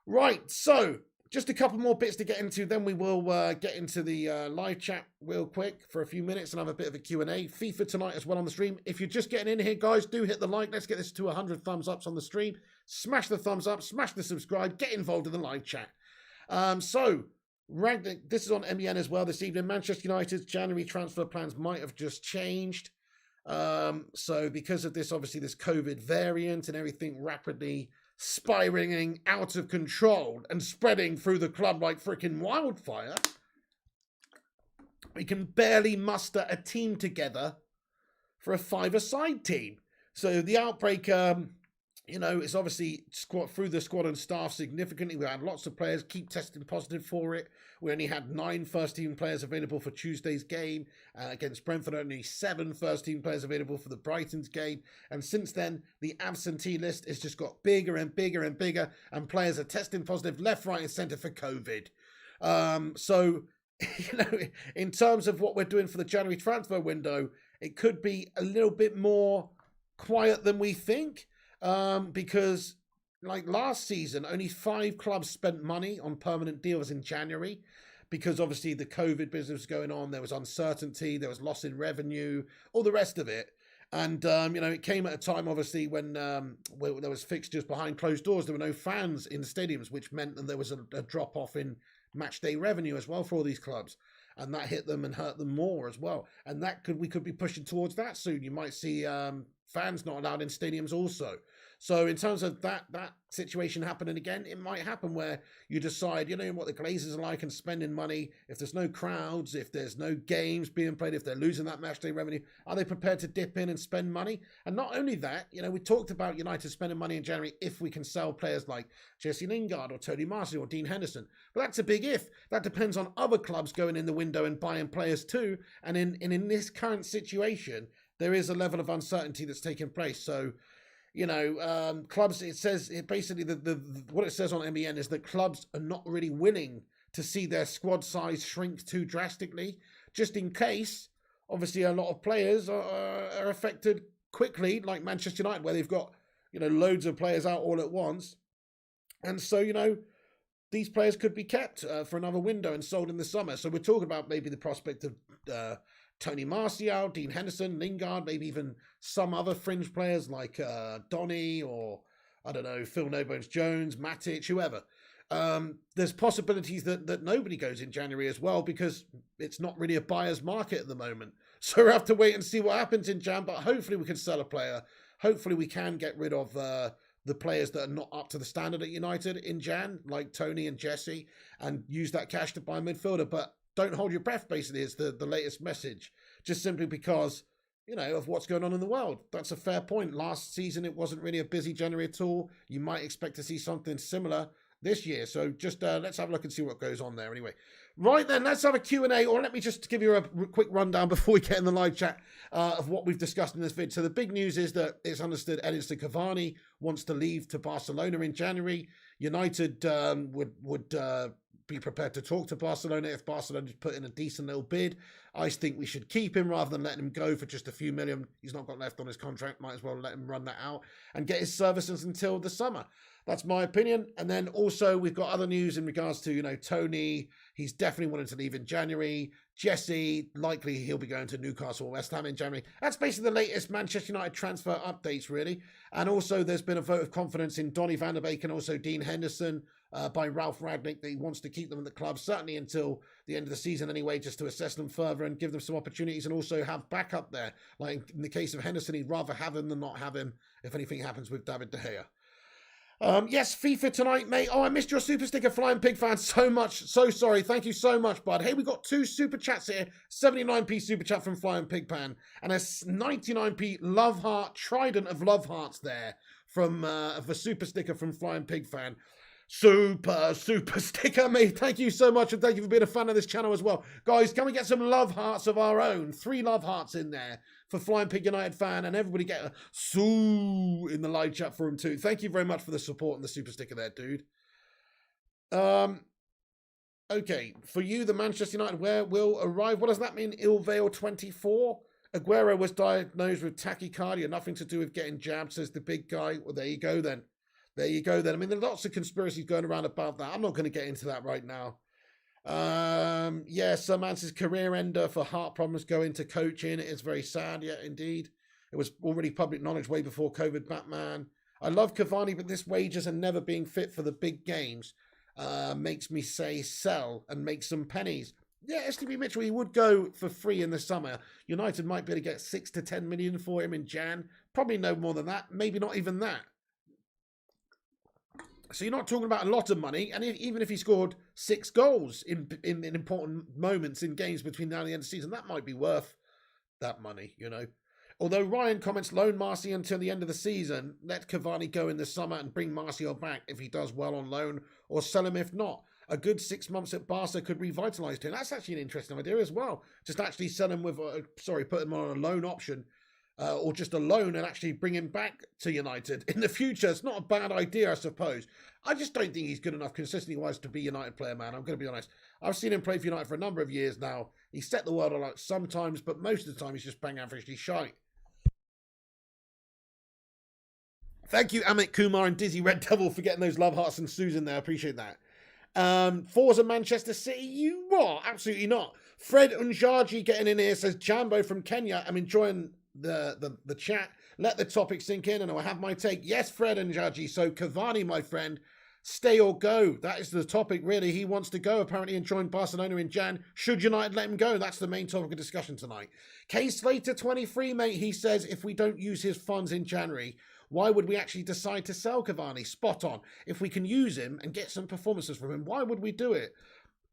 Right, so just a couple more bits to get into. Then we will get into the live chat real quick for a few minutes and have a bit of a Q&A. FIFA tonight as well on the stream. If you're just getting in here, guys, do hit the like. Let's get this to 100 thumbs ups on the stream. Smash the thumbs up, smash the subscribe, get involved in the live chat. So Rangnick, this is on MEN as well this evening. Manchester United's January transfer plans might have just changed. So because of this, obviously, this COVID variant and everything rapidly spiraling out of control and spreading through the club like freaking wildfire, we can barely muster a team together for a five-a-side team. So the outbreak, you know, it's obviously through the squad and staff significantly. We had lots of players keep testing positive for it. We only had 9 first-team players available for Tuesday's game against Brentford, only 7 first-team players available for the Brighton's game. And since then, the absentee list has just got bigger and bigger and bigger, and players are testing positive left, right, and centre for COVID. So, you know, in terms of what we're doing for the January transfer window, it could be a little bit more quiet than we think. Because like last season, only 5 clubs spent money on permanent deals in January, because obviously the COVID business was going on. There was uncertainty, there was loss in revenue, all the rest of it. And, you know, it came at a time, obviously, when there was fixtures behind closed doors. There were no fans in the stadiums, which meant that there was a drop-off in match day revenue as well for all these clubs. And that hit them and hurt them more as well. And we could be pushing towards that soon. You might see fans not allowed in stadiums also. So in terms of that situation happening again, it might happen where you decide, you know what the Glazers are like and spending money. If there's no crowds, if there's no games being played, if they're losing that match day revenue, are they prepared to dip in and spend money? And not only that, you know, we talked about United spending money in January if we can sell players like Jesse Lingard or Tony Martial or Dean Henderson. But that's a big if. That depends on other clubs going in the window and buying players too. And in this current situation, there is a level of uncertainty that's taking place. So, you know, clubs, it says, basically, what it says on MEN is that clubs are not really willing to see their squad size shrink too drastically, just in case, obviously, a lot of players are affected quickly, like Manchester United, where they've got, you know, loads of players out all at once. And so, you know, these players could be kept for another window and sold in the summer. So we're talking about maybe the prospect of Tony Martial, Dean Henderson, Lingard, maybe even some other fringe players like Donny or, I don't know, Phil No-Bones-Jones, Matic, whoever. There's possibilities that nobody goes in January as well because it's not really a buyer's market at the moment. So we have to wait and see what happens in Jan, but hopefully we can sell a player. Hopefully we can get rid of the players that are not up to the standard at United in Jan, like Tony and Jesse, and use that cash to buy a midfielder. But don't hold your breath, basically, is the latest message. Just simply because, you know, of what's going on in the world. That's a fair point. Last season, it wasn't really a busy January at all. You might expect to see something similar this year. So just let's have a look and see what goes on there anyway. Right then, let's have a Q&A, or let me just give you a quick rundown before we get in the live chat of what we've discussed in this vid. So the big news is that it's understood Edinson Cavani wants to leave to Barcelona in January. United would be prepared to talk to Barcelona if Barcelona put in a decent little bid. I think we should keep him rather than letting him go for just a few million. He's not got left on his contract. Might as well let him run that out and get his services until the summer. That's my opinion. And then also we've got other news in regards to, you know, Tony. He's definitely wanting to leave in January. Jesse, likely he'll be going to Newcastle or West Ham in January. That's basically the latest Manchester United transfer updates, really. And also there's been a vote of confidence in Donny van der Beek and also Dean Henderson by Ralph Rangnick, that he wants to keep them at the club, certainly until the end of the season anyway, just to assess them further and give them some opportunities and also have backup there. Like in the case of Henderson, he'd rather have him than not have him if anything happens with David De Gea. Yes, FIFA tonight, mate. Oh, I missed your super sticker, Flying Pig fan, so much. So sorry. Thank you so much, bud. Hey, we got 2 super chats here. 79p super chat from Flying Pig fan and a 99p love heart, trident of love hearts there from of a super sticker from Flying Pig fan. Super sticker, mate. Thank you so much, and thank you for being a fan of this channel as well. Guys, can we get some love hearts of our own? 3 love hearts in there for Flying Pig United fan, and everybody get a soo in the live chat for him too. Thank you very much for the support and the super sticker there, dude. Okay, for you, the Manchester United wear will arrive. What does that mean? Ilvale 24? Aguero was diagnosed with tachycardia, nothing to do with getting jabbed, says the big guy. Well, there you go then. There you go then. I mean, there's lots of conspiracies going around about that. I'm not going to get into that right now. Yeah, Sir Mance's career ender for heart problems going to coaching. It is very sad, yeah, indeed. It was already public knowledge way before COVID, Batman. I love Cavani, but this wages and never being fit for the big games makes me say sell and make some pennies. Yeah, STB Mitchell, he would go for free in the summer. United might be able to get 6 to 10 million for him in Jan. Probably no more than that. Maybe not even that. So you're not talking about a lot of money, and even if he scored 6 goals in important moments in games between now and the end of the season, that might be worth that money, you know. Although Ryan comments, loan Martial until the end of the season, let Cavani go in the summer and bring Martial back if he does well on loan, or sell him if not. A good 6 months at Barca could revitalise him. That's actually an interesting idea as well. Just actually sell him with, put him on a loan option. Or just a loan and actually bring him back to United in the future. It's not a bad idea, I suppose. I just don't think he's good enough consistently-wise to be a United player, man. I'm going to be honest. I've seen him play for United for a number of years now. He's set the world alight sometimes, but most of the time he's just bang averagely shite. Thank you, Amit Kumar and Dizzy Red Devil, for getting those love hearts and Susan there. I appreciate that. Forza Manchester City, you what? Absolutely not. Fred Unjaji getting in here says, Jambo from Kenya, I'm enjoying the chat. Let the topic sink in and I'll have my take. Yes, Fred and Jaji. So Cavani, my friend, Stay or go? That is the topic, really. He wants to go, apparently, and join Barcelona in Jan. Should United let him go? That's the main topic of discussion tonight. K Slater 23, mate, he says, if we don't use his funds in January, why would we actually decide to sell Cavani? Spot on. If we can use him and get some performances from him, why would we do it?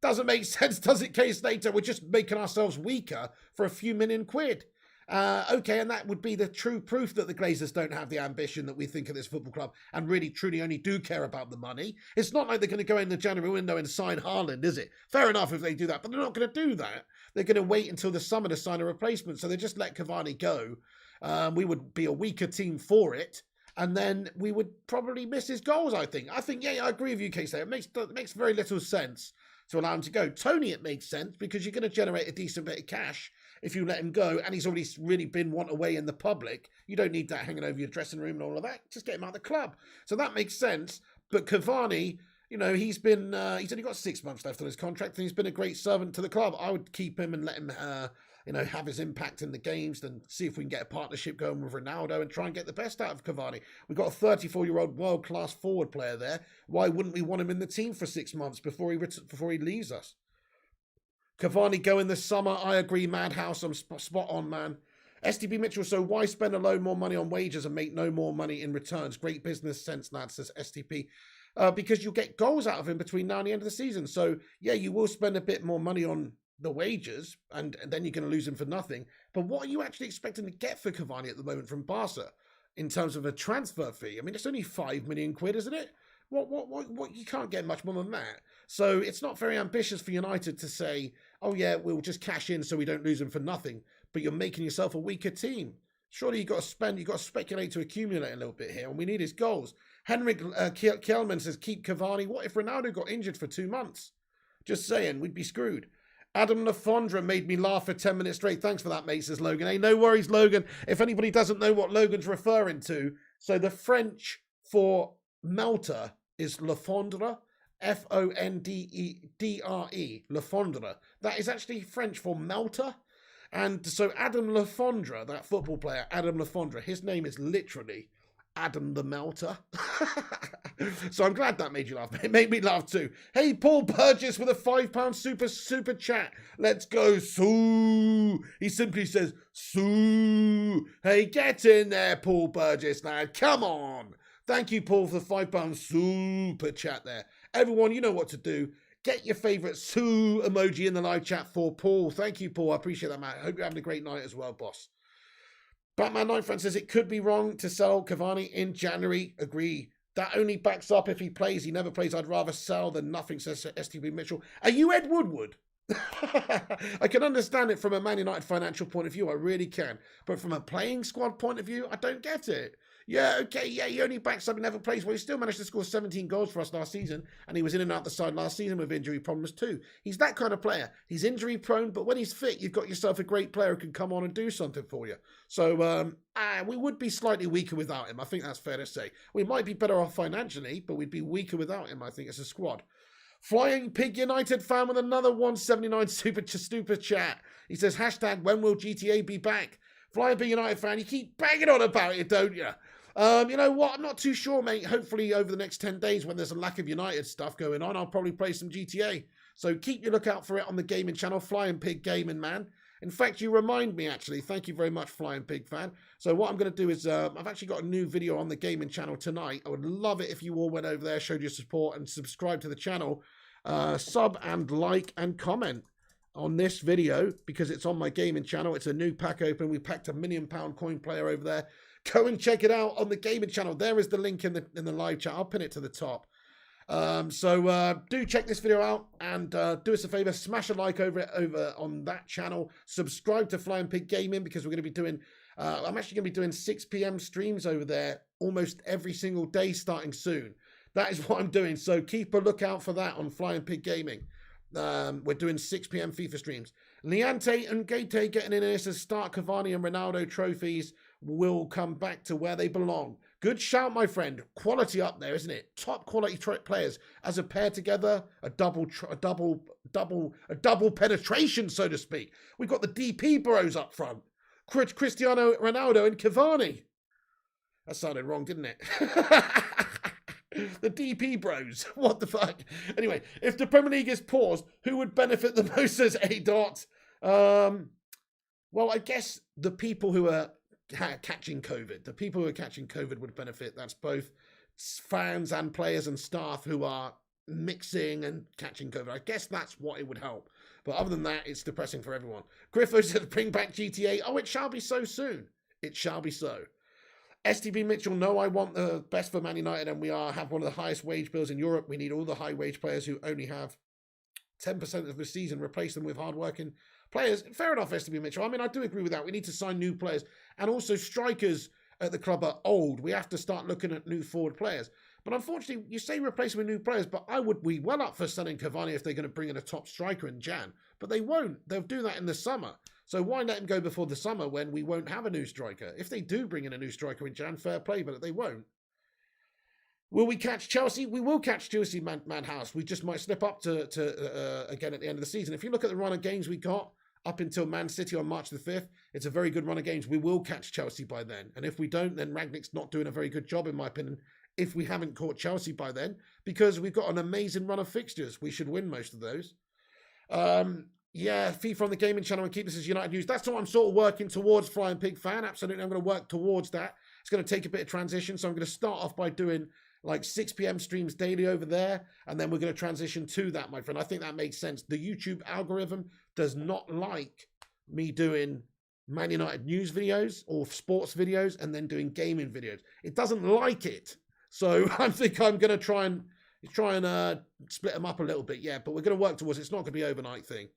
Doesn't make sense, does it, K Slater? We're just making ourselves weaker for a few million quid. Okay, and that would be the true proof that the Glazers don't have the ambition that we think of this football club and really, truly only do care about the money. It's not like they're going to go in the January window and sign Haaland, is it? Fair enough if they do that, but they're not going to do that. They're going to wait until the summer to sign a replacement, so they just let Cavani go. We would be a weaker team for it, and then we would probably miss his goals, I think. Yeah, I agree with you, Casey. It makes very little sense to allow him to go. Tony, it makes sense because you're going to generate a decent bit of cash if you let him go, and he's already really been one away in the public. You don't need that hanging over your dressing room and all of that. Just get him out of the club. So that makes sense. But Cavani, he's only got 6 months left on his contract, and he's been a great servant to the club. I would keep him and let him, have his impact in the games, and see if we can get a partnership going with Ronaldo and try and get the best out of Cavani. We've got a 34-year-old world-class forward player there. Why wouldn't we want him in the team for 6 months before he leaves us? Cavani go in the summer. I agree, Madhouse. I'm spot on, man. STB Mitchell, so why spend a load more money on wages and make no more money in returns? Great business sense, lad, says STP. Because you'll get goals out of him between now and the end of the season. So, yeah, you will spend a bit more money on the wages, and then you're going to lose him for nothing. But what are you actually expecting to get for Cavani at the moment from Barca in terms of a transfer fee? I mean, it's only 5 million quid, isn't it? What? You can't get much more than that. So it's not very ambitious for United to say, oh yeah, we'll just cash in so we don't lose him for nothing. But you're making yourself a weaker team. Surely you've got to speculate to accumulate a little bit here, and we need his goals. Henrik Kjellman says, keep Cavani. What if Ronaldo got injured for 2 months? Just saying, we'd be screwed. Adam Lafondra made me laugh for 10 minutes straight. Thanks for that, mate, says Logan. Hey, no worries, Logan. If anybody doesn't know what Logan's referring to, so the French for melter is Lafondra, Fondre, Lafondra. That is actually French for melter. And so Adam Lafondra, that football player, Adam Lafondra, his name is literally Adam the Melter. So I'm glad that made you laugh. It made me laugh too. Hey, Paul Burgess with a £5 super chat. Let's go, Sue. He simply says, Sue. Hey, get in there, Paul Burgess, lad. Come on. Thank you, Paul, for the £5 super chat there. Everyone, you know what to do. Get your favourite Sue emoji in the live chat for Paul. Thank you, Paul. I appreciate that, man. I hope you're having a great night as well, boss. Batman Nine Friend says it could be wrong to sell Cavani in January. Agree. That only backs up if he plays. He never plays. I'd rather sell than nothing, says STB Mitchell. Are you Ed Woodward? I can understand it from a Man United financial point of view. I really can. But from a playing squad point of view, I don't get it. Yeah, okay, yeah, he only backs up and never plays. Well, he still managed to score 17 goals for us last season, and he was in and out the side last season with injury problems too. He's that kind of player. He's injury prone, but when he's fit, you've got yourself a great player who can come on and do something for you. So we would be slightly weaker without him. I think that's fair to say. We might be better off financially, but we'd be weaker without him, I think, as a squad. Flying Pig United fan with another 179 super chat. He says, hashtag, when will GTA be back? Flying Pig United fan, you keep banging on about it, don't you? You know what? I'm not too sure, mate. Hopefully over the next 10 days when there's a lack of United stuff going on, I'll probably play some GTA. So keep your lookout for it on the gaming channel, Flying Pig Gaming, man. In fact, you remind me, actually. Thank you very much, Flying Pig fan. So what I'm going to do is I've actually got a new video on the gaming channel tonight. I would love it if you all went over there, showed your support, and subscribe to the channel. Sub and like and comment on this video because it's on my gaming channel. It's a new pack open. We packed a £1 million coin player over there. Go and check it out on the gaming channel. There is the link in the live chat. I'll pin it to the top. So do check this video out and do us a favor, smash a like over on that channel. Subscribe to Flying Pig Gaming because we're going to be doing. I'm actually going to be doing 6 p.m. streams over there almost every single day starting soon. That is what I'm doing. So keep a lookout for that on Flying Pig Gaming. We're doing 6 p.m. FIFA streams. Leante and Gate getting in here says start Cavani and Ronaldo trophies will come back to where they belong. Good shout, my friend. Quality up there, isn't it? Top quality players as a pair together. A double penetration, so to speak. We've got the DP bros up front. Cristiano Ronaldo and Cavani. That sounded wrong, didn't it? The DP bros. What the fuck? Anyway, if the Premier League is paused, who would benefit the most as A dot? Well, I guess the people who are catching COVID. The people who are catching COVID would benefit. That's both fans and players and staff who are mixing and catching COVID. I guess that's what it would help. But other than that, it's depressing for everyone. Griffo says, bring back GTA. Oh, it shall be so soon. It shall be so. STB Mitchell, no, I want the best for Man United, and we have one of the highest wage bills in Europe. We need all the high wage players who only have 10% of the season, replace them with hard-working players. Fair enough, STB Mitchell. I mean, I do agree with that. We need to sign new players. And also, strikers at the club are old. We have to start looking at new forward players. But unfortunately, you say replace them with new players, but I would be well up for selling Cavani if they're going to bring in a top striker in Jan. But they won't. They'll do that in the summer. So why let him go before the summer when we won't have a new striker? If they do bring in a new striker in Jan, fair play, but they won't. Will we catch Chelsea? We will catch Chelsea, Manhouse. We just might slip up to again at the end of the season. If you look at the run of games we got up until Man City on March the 5th, it's a very good run of games. We will catch Chelsea by then. And if we don't, then Rangnick's not doing a very good job, in my opinion, if we haven't caught Chelsea by then, because we've got an amazing run of fixtures. We should win most of those. Yeah, FIFA on the gaming channel and keep this as United News. That's what I'm sort of working towards, Flying Pig fan. Absolutely, I'm going to work towards that. It's going to take a bit of transition, so I'm going to start off by doing like 6 p.m. streams daily over there, and then we're going to transition to that, my friend. I think that makes sense. The YouTube algorithm does not like me doing Man United news videos or sports videos and then doing gaming videos. It doesn't like it. So I think I'm going to try and split them up a little bit, yeah, but we're going to work towards it. It's not going to be an overnight thing.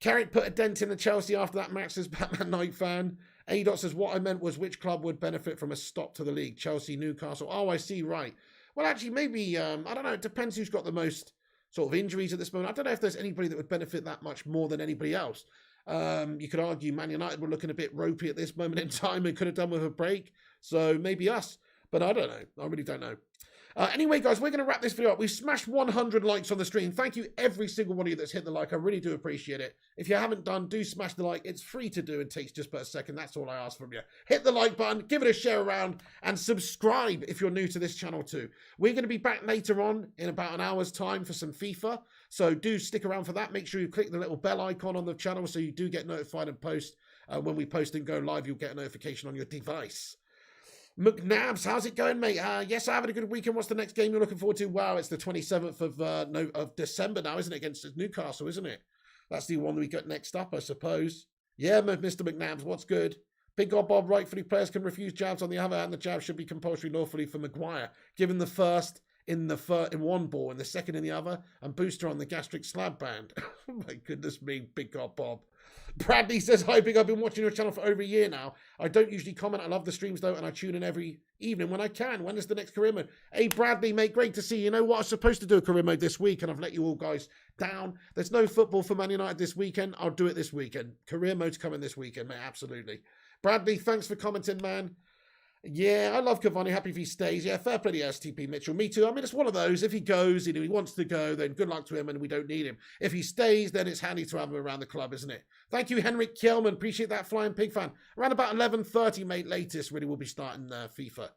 Carrick put a dent in the Chelsea after that, Max says, Batman Knight fan. A-Dot says, what I meant was which club would benefit from a stop to the league? Chelsea, Newcastle. Oh, I see, right. Well, actually, maybe, I don't know, it depends who's got the most sort of injuries at this moment. I don't know if there's anybody that would benefit that much more than anybody else. You could argue Man United were looking a bit ropey at this moment in time and could have done with a break. So maybe us, but I don't know. I really don't know. Anyway, guys, we're going to wrap this video up. We've smashed 100 likes on the stream. Thank you, every single one of you that's hit the like. I really do appreciate it. If you haven't done, do smash the like. It's free to do and takes just but a second. That's all I ask from you. Hit the like button, give it a share around, and subscribe if you're new to this channel too. We're going to be back later on in about an hour's time for some FIFA. So do stick around for that. Make sure you click the little bell icon on the channel so you do get notified and post. When we post and go live, you'll get a notification on your device. McNabs, how's it going, mate? Yes, I'm having a good weekend. What's the next game you're looking forward to? Wow, it's the 27th of December now, isn't it? Against Newcastle, isn't it? That's the one we got next up, I suppose. Yeah, Mr. McNabs, what's good? Big God Bob, rightfully players can refuse jabs. On the other hand, the jab should be compulsory lawfully for Maguire, given the first in one ball and the second in the other, and booster on the gastric slab band. Oh my goodness me, Big God Bob. Bradley says, hi, Big. I've been watching your channel for over a year now. I don't usually comment. I love the streams, though, and I tune in every evening when I can. When is the next career mode? Hey, Bradley, mate, great to see you. You know what? I was supposed to do a career mode this week, and I've let you all guys down. There's no football for Man United this weekend. I'll do it this weekend. Career mode's coming this weekend, mate, absolutely. Bradley, thanks for commenting, man. Yeah, I love Cavani. Happy if he stays. Yeah, fair play to STP Mitchell. Me too. I mean, it's one of those. If he goes, he wants to go, then good luck to him and we don't need him. If he stays, then it's handy to have him around the club, isn't it? Thank you, Henrik Kjellman. Appreciate that, Flying Pig fan. Around about 11:30, mate, latest, really, we'll be starting FIFA.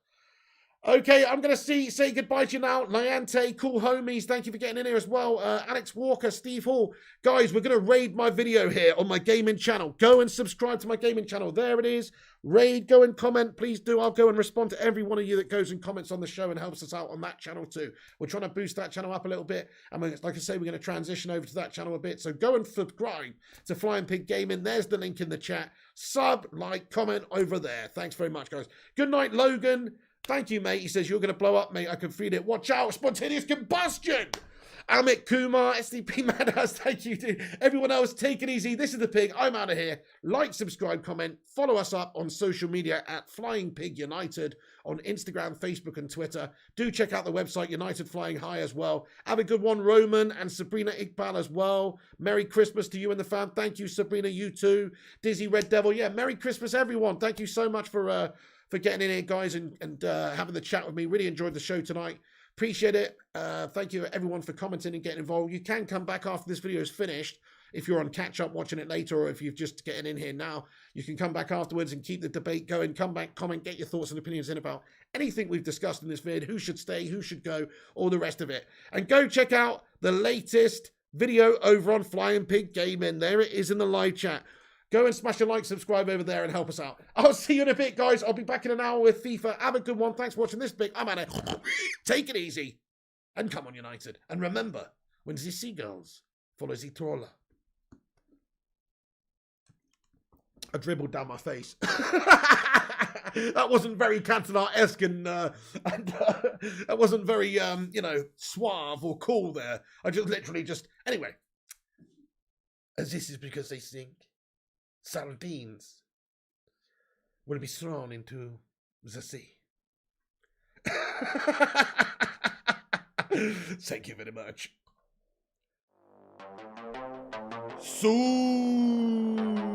Okay, I'm going to say goodbye to you now. Niante, cool homies, thank you for getting in here as well. Alex Walker, Steve Hall. Guys, we're going to raid my video here on my gaming channel. Go and subscribe to my gaming channel. There it is. Raid, go and comment. Please do. I'll go and respond to every one of you that goes and comments on the show and helps us out on that channel too. We're trying to boost that channel up a little bit. And like I say, we're going to transition over to that channel a bit. So go and subscribe to Flying Pig Gaming. There's the link in the chat. Sub, like, comment over there. Thanks very much, guys. Good night, Logan. Thank you, mate. He says, you're going to blow up, mate. I can feel it. Watch out. Spontaneous combustion. Amit Kumar, SDP Madhouse. Thank you to everyone else. Take it easy. This is the Pig. I'm out of here. Like, subscribe, comment. Follow us up on social media at Flying Pig United on Instagram, Facebook, and Twitter. Do check out the website, United Flying High, as well. Have a good one, Roman and Sabrina Iqbal as well. Merry Christmas to you and the fam. Thank you, Sabrina. You too. Dizzy Red Devil. Yeah, Merry Christmas, everyone. Thank you so much for getting in here, guys, and having the chat with me. Really enjoyed the show tonight. Appreciate it. Thank you, everyone, for commenting and getting involved. You can come back after this video is finished if you're on catch-up watching it later, or if you're just getting in here now, you can come back afterwards and keep the debate going. Come back, comment, get your thoughts and opinions in about anything we've discussed in this vid, who should stay, who should go, all the rest of it. And go check out the latest video over on Flying Pig Gaming. There it is in the live chat. Go and smash a like, subscribe over there and help us out. I'll see you in a bit, guys. I'll be back in an hour with FIFA. Have a good one. Thanks for watching this bit. I'm Anna. Take it easy. And come on, United. And remember, when the seagulls follow the trawler. I dribbled down my face. That wasn't very Cantona-esque and that wasn't very, you know, suave or cool there. I just literally just... Anyway. As this is because they think sardines will be thrown into the sea. Thank you very much. Soon.